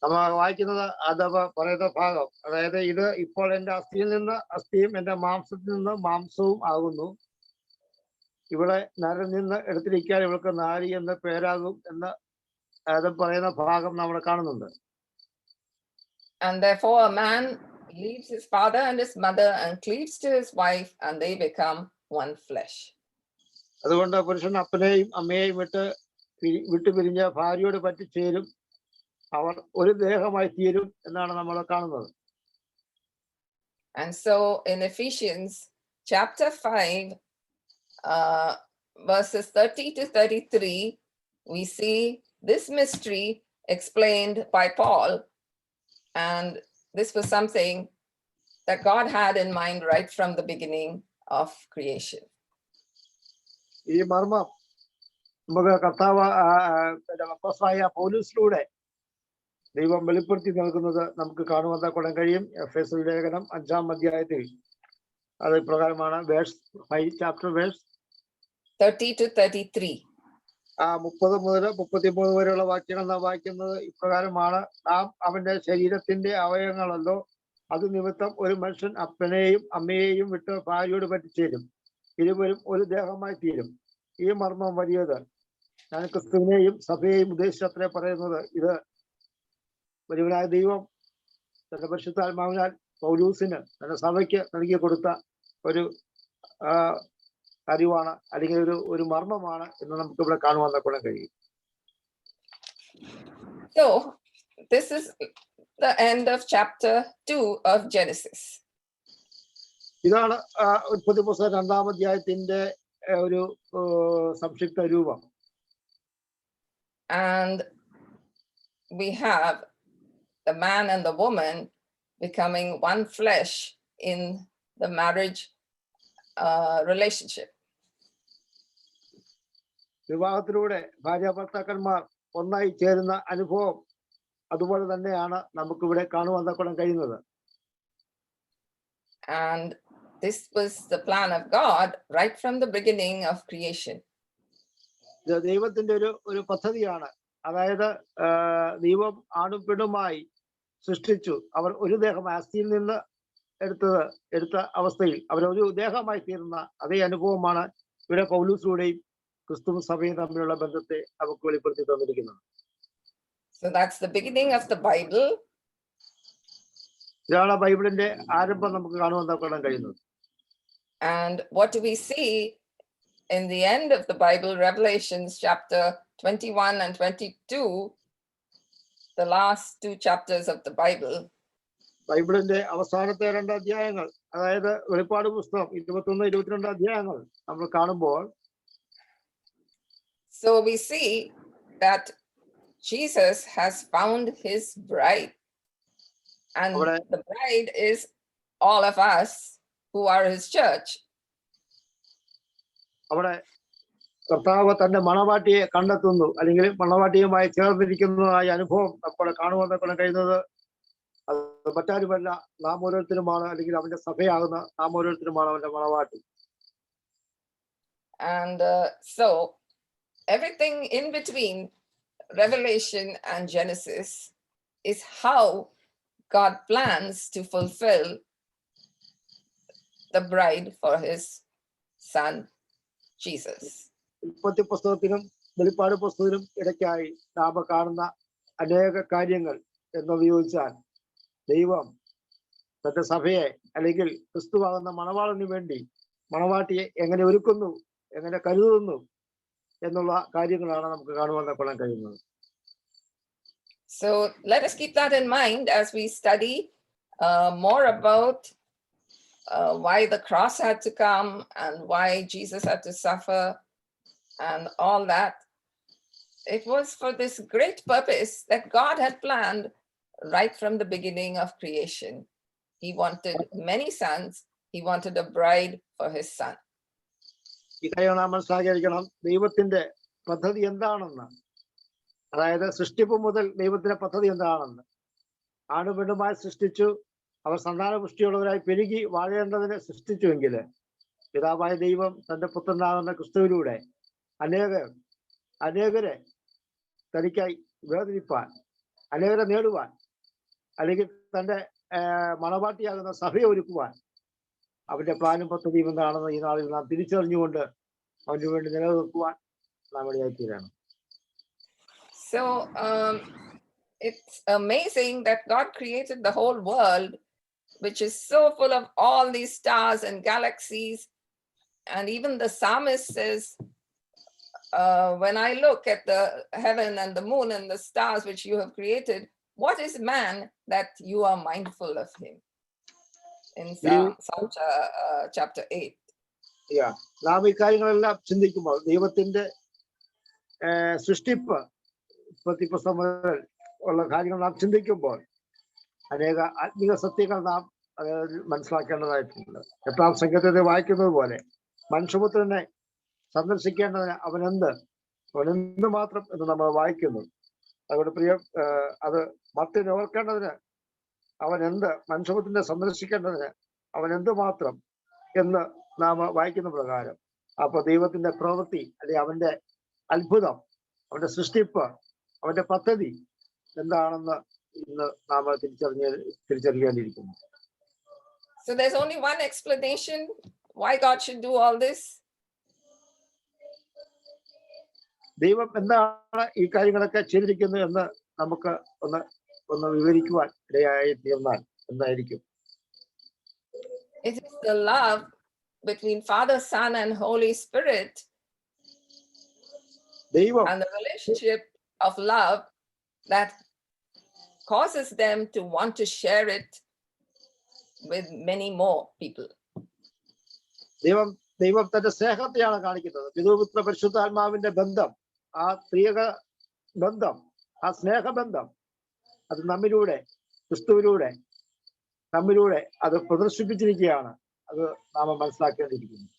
[SPEAKER 3] നമ്മൾ വായിക്കുന്നത് അഥവാ പറയുന്ന ഭാഗം, അതായത് ഇത് ഇപ്പോൾ എന്റെ അസ്ഥിയിൽ നിന്ന് അസ്ഥിയും എന്റെ മാംസത്തിൽ നിന്ന് മാംസവും ആകുന്നു, ഇവിടെ നരിൽ നിന്ന് എടുത്തിരിക്കാൻ ഇവൾക്ക് നാരി എന്ന് പേരാകും എന്ന് അത് പറയുന്ന ഭാഗം നമ്മൾ കാണുന്നുണ്ട്.
[SPEAKER 2] And therefore a man leaves his father and his mother and cleaves to his wife, and they become one flesh.
[SPEAKER 3] അതുകൊണ്ട് പുരുഷൻ അപ്പനെയും അമ്മയെയും വിട്ടുപിരിഞ്ഞ ഭാര്യയോട് പറ്റിച്ചേരും, അവർ ഒരു ദേഹമായി തീരും എന്നാണ് നമ്മൾ കാണുന്നത്.
[SPEAKER 2] And so in Ephesians chapter 5 verses 30 to 33, we see this mystery explained by Paul, and this was something that God had in mind right from the beginning of creation.
[SPEAKER 3] ഈ മർമ്മം നമുക്ക് കർത്താവ് അപ്പോസ്തലനായ പൗലോസിലൂടെ ദൈവം വെളിപ്പെടുത്തി നൽകുന്നത് നമുക്ക് കാണുവാൻ കഴിയും. എഫെസ്യർ ലേഖനം 5-ാം അധ്യായത്തിൽ അത് പ്രകാരമാണ്. Verse 5 chapter verse
[SPEAKER 2] 30 to 33.
[SPEAKER 3] 30 മുതൽ 33 വരെയുള്ള വാക്യങ്ങൾ നാം വായിക്കുന്നത് ഇപ്രകാരമാണ്. നാം അവന്റെ ശരീരത്തിന്റെ അവയവങ്ങളല്ലോ, അത് നിമിത്തം ഒരു മനുഷ്യൻ അപ്പനെയും അമ്മയെയും വിട്ട് ഭാര്യയോട് പറ്റിച്ചേരും, ഇരുവരും ഒരു ദേഹമായി തീരും. ഈ മർമ്മം വലിയത്. ഞാൻ ക്രിസ്തുവിനെയും സഭയെയും ഉദ്ദേശിച്ചത്രേ പറയുന്നത്. ഇത് വലിയവനായ ദൈവം തന്റെ പരിശുദ്ധാത്മാവിനാൽ പൗലൂസിന് തന്റെ സഭയ്ക്ക് നൽകി കൊടുത്ത ഒരു കാര്യമാണ്, അല്ലെങ്കിൽ ഒരു മർമ്മമാണ് എന്ന് നമുക്ക് ഇവിടെ കാണുവാൻ കഴിയും.
[SPEAKER 2] So this is the end of chapter 2 of Genesis.
[SPEAKER 3] ഇതാണ് ഉൽപ്പത്തി പുസ്തകം 2-ാം അധ്യായത്തിന്റെ ഒരു സംക്ഷിപ്ത രൂപം.
[SPEAKER 2] And we have the man and the woman becoming one flesh in the marriage relationship.
[SPEAKER 3] വിവാഹത്തിലൂടെ ഭാര്യ ഭർത്താക്കന്മാർ ഒന്നായി ചേരുന്ന അനുഭവം അതുപോലെ തന്നെയാണ് നമുക്കിവിടെ കാണുവാൻ കഴിയുന്നത്.
[SPEAKER 2] And this was the plan of God right from the beginning of creation.
[SPEAKER 3] ഇത് ദൈവത്തിന്റെ ഒരു പദ്ധതിയാണ്. അതായത് ദൈവം ആണും പെണ്ണുമായി സൃഷ്ടിച്ചു. അവർ ഒരു ദേഹമായി അസ്ഥിയിൽ നിന്ന് എടുത്ത അവസ്ഥയിൽ അവർ ഒരു ദേഹമായി തീർന്ന അതേ അനുഭവമാണ് ഇവിടെ പൗലൂസിലൂടെയും ക്രിസ്തു സഭയും തമ്മിലുള്ള ബന്ധത്തെ നമുക്ക് വെളിപ്പെടുത്തി തന്നിരിക്കുന്നത്.
[SPEAKER 2] So that's the beginning of the Bible.
[SPEAKER 3] ഇതാണ് ബൈബിളിന്റെ ആരംഭം നമുക്ക് കാണുവാൻ കഴിയുന്നത്.
[SPEAKER 2] And what do we see in the end of the Bible, Revelations chapter 21 and 22, the last 2 chapters of the Bible?
[SPEAKER 3] ബൈബിളിന്റെ അവസാനത്തെ 2 അധ്യായങ്ങൾ, അതായത് വെളിപ്പാട് പുസ്തകം 21-22 അധ്യായങ്ങൾ നമ്മൾ കാണുമ്പോൾ
[SPEAKER 2] so we see that Jesus has found his bride, and the bride is all of us who are his church.
[SPEAKER 3] അവിടെ കർത്താവ് തന്റെ മണവാട്ടിയെ കണ്ടെത്തുന്നു, അല്ലെങ്കിൽ മണവാട്ടിയുമായി ചേർന്നിരിക്കുന്നതായ അനുഭവം നമ്മൾ കാണുവാൻ കഴിയുന്നത് അത് മറ്റാരുമല്ല, നാം ഓരോരുത്തരുമാണ്, അല്ലെങ്കിൽ അവന്റെ സഭയാകുന്ന നാം ഓരോരുത്തരുമാണ് അവന്റെ മണവാട്ടി.
[SPEAKER 2] And so everything in between Revelation and Genesis is how God plans to fulfill the bride for his son Jesus.
[SPEAKER 3] ഉൽപ്പത്തി പുസ്തകത്തിനും വെളിപ്പാട് പുസ്തകത്തിനും ഇടയ്ക്കായി നാം കാണുന്ന അനേക കാര്യങ്ങൾ എന്നുപയോഗിച്ചാൽ ദൈവം തന്റെ സഭയെ, അല്ലെങ്കിൽ ക്രിസ്തുവാകുന്ന മണവാളന് വേണ്ടി മണവാട്ടിയെ എങ്ങനെ ഒരുക്കുന്നു, എങ്ങനെ കരുതുന്നു എന്നുള്ള കാര്യങ്ങളാണ് നമുക്ക് കാണുവാൻ കഴിയുന്നത്.
[SPEAKER 2] So let us keep that in mind as we study more about why the cross had to come and why Jesus had to suffer and all that. It was for this great purpose that God had planned right from the beginning of creation. He wanted many sons. He wanted a bride for his son.
[SPEAKER 3] ഈ കാര്യം നാം മനസ്സിലാക്കിയിരിക്കണം, ദൈവത്തിന്റെ പദ്ധതി എന്താണെന്ന്. അതായത് സൃഷ്ടിപ്പ് മുതൽ ദൈവത്തിന്റെ പദ്ധതി എന്താണെന്ന്. ആണുപെണ്ണുമായി സൃഷ്ടിച്ചു, അവർ സന്താനപുഷ്ടിയുള്ളവരായി പെരുകി വാഴേണ്ടതിനെ സൃഷ്ടിച്ചുവെങ്കിൽ പിതാവായ ദൈവം തന്റെ പുത്രനാകുന്ന ക്രിസ്തുവിലൂടെ അനേകരെ തനിക്കായി വേദനിപ്പാൻ, അനേകരെ നേടുവാൻ, അല്ലെങ്കിൽ തന്റെ മണവാട്ടിയാകുന്ന സഭയെ ഒരുക്കുവാൻ അവന്റെ പ്ലാനും പദ്ധതിയും എന്താണെന്ന് ഈ നാളിൽ നാം തിരിച്ചറിഞ്ഞുകൊണ്ട് അവന് വേണ്ടി നിലനിൽക്കുവാൻ നാം ഇടയായിത്തീരാണ്.
[SPEAKER 2] So it's amazing that God created the whole world, which is so full of all these stars and galaxies. And even the psalmist says, when I look at the heaven and the moon and the stars which you have created, what is man that you are mindful of him? In Psalm chapter 8.
[SPEAKER 3] നാം ഈ കാര്യങ്ങളെല്ലാം ചിന്തിക്കുമ്പോൾ ദൈവത്തിന്റെ സൃഷ്ടിപ്പ് പുസ്തകം മുതൽ ഉള്ള കാര്യങ്ങൾ നാം ചിന്തിക്കുമ്പോൾ അനേക ആത്മീക സത്യങ്ങൾ നാം മനസ്സിലാക്കേണ്ടതായിട്ടുണ്ട്. 8-ാം സംഗീതത്തെ വായിക്കുന്നത് പോലെ മനുഷ്യപുത്രനെ സന്ദർശിക്കേണ്ടതിന് അവനെന്ത് മാത്രം എന്ന് നമ്മൾ വായിക്കുന്നു. അതുകൊണ്ട് അത് മറ്റൊരു ഓർക്കേണ്ടതിന് മനുഷ്യപുത്രനെ സന്ദർശിക്കേണ്ടതിന് അവൻ എന്തുമാത്രം എന്ന് നാം വായിക്കുന്ന പ്രകാരം, അപ്പൊ ദൈവത്തിന്റെ പ്രവൃത്തി, അല്ലെങ്കിൽ അവന്റെ അത്ഭുതം, അവന്റെ സൃഷ്ടിപ്പ്, അവന്റെ പദ്ധതി എന്താണെന്ന് ഇന്ന് നാം തിരിച്ചറിയേണ്ടിയിരിക്കുന്നു.
[SPEAKER 2] So there's only one explanation why God should do all this.
[SPEAKER 3] ദൈവം എന്താണ് ഈ കാര്യങ്ങളൊക്കെ ചെയ്തിരിക്കുന്നത് എന്ന് നമുക്ക് ഒന്ന് വിവരിക്കുവാൻ ഇടയായി തീർന്നാൽ എന്തായിരിക്കും?
[SPEAKER 2] It is the love between Father, Son, and Holy Spirit, and the relationship of love that causes them to want to share it with many more people.
[SPEAKER 3] ദൈവം തന്റെ സ്നേഹത്തെയാണ് കാണിക്കുന്നത്. പിതൃപുത്ര പരിശുദ്ധാത്മാവിന്റെ ബന്ധം, ആ ത്രിയേക ബന്ധം, ആ സ്നേഹബന്ധം, അത് നമ്മിലൂടെ, ക്രിസ്തുവിലൂടെ നമ്മിലൂടെ അത് പ്രദർശിപ്പിച്ചിരിക്കുകയാണ്. അത് നാം മനസ്സിലാക്കേണ്ടിയിരിക്കുന്നു.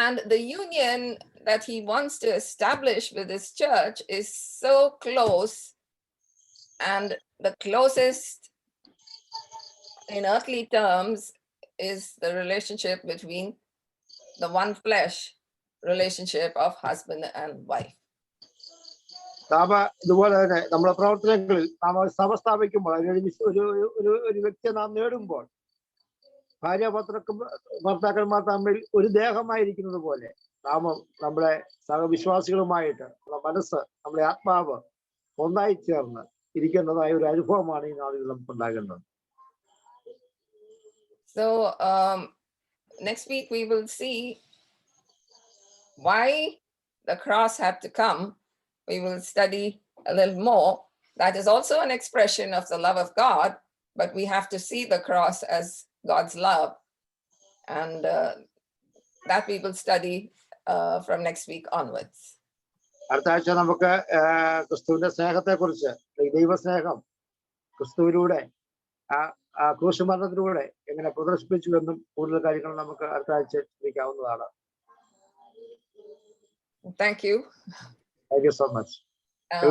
[SPEAKER 2] And the union that he wants to establish with his church is so close, and the closest in earthly terms is the relationship between the one flesh relationship of husband and wife.
[SPEAKER 3] ഇതുപോലെ തന്നെ നമ്മുടെ പ്രവർത്തനങ്ങളിൽ നാം സഭ സ്ഥാപിക്കുമ്പോൾ, ഒരു വ്യക്തിയെ നാം നേടുമ്പോൾ, ഭാര്യ ഭർത്താക്കന്മാർ തമ്മിൽ ഒരു ദേഹമായിരിക്കുന്നത് പോലെ നമ്മുടെ സഹവിശ്വാസികളുമായിട്ട് നമ്മുടെ മനസ്സ്, നമ്മുടെ ആത്മാവ് ഒന്നായി ചേർന്ന് ഇരിക്കേണ്ടതായ ഒരു അനുഭവമാണ് ഈ നാളിൽ നമുക്ക് ഉണ്ടാകേണ്ടത്.
[SPEAKER 2] So next week we will see why the cross had to come. We will study a little more. That is also an expression of the love of God, but we have to see the cross as God's love. And that we will study from next week onwards.
[SPEAKER 3] അടുത്ത ആഴ്ച നമുക്ക് ക്രിസ്തുവിന്റെ സ്നേഹത്തെ കുറിച്ച്, ദൈവസ്നേഹം ക്രിസ്തുവിലൂടെ ആ ക്രൂശുമരണത്തിലൂടെ എങ്ങനെ പ്രദർശിപ്പിച്ചു എന്നും കൂടുതൽ കാര്യങ്ങൾ നമുക്ക് അടുത്ത ആഴ്ച ചിന്തിക്കാവുന്നതാണ്.
[SPEAKER 2] Thank you.
[SPEAKER 3] Thank you so much.
[SPEAKER 2] Um,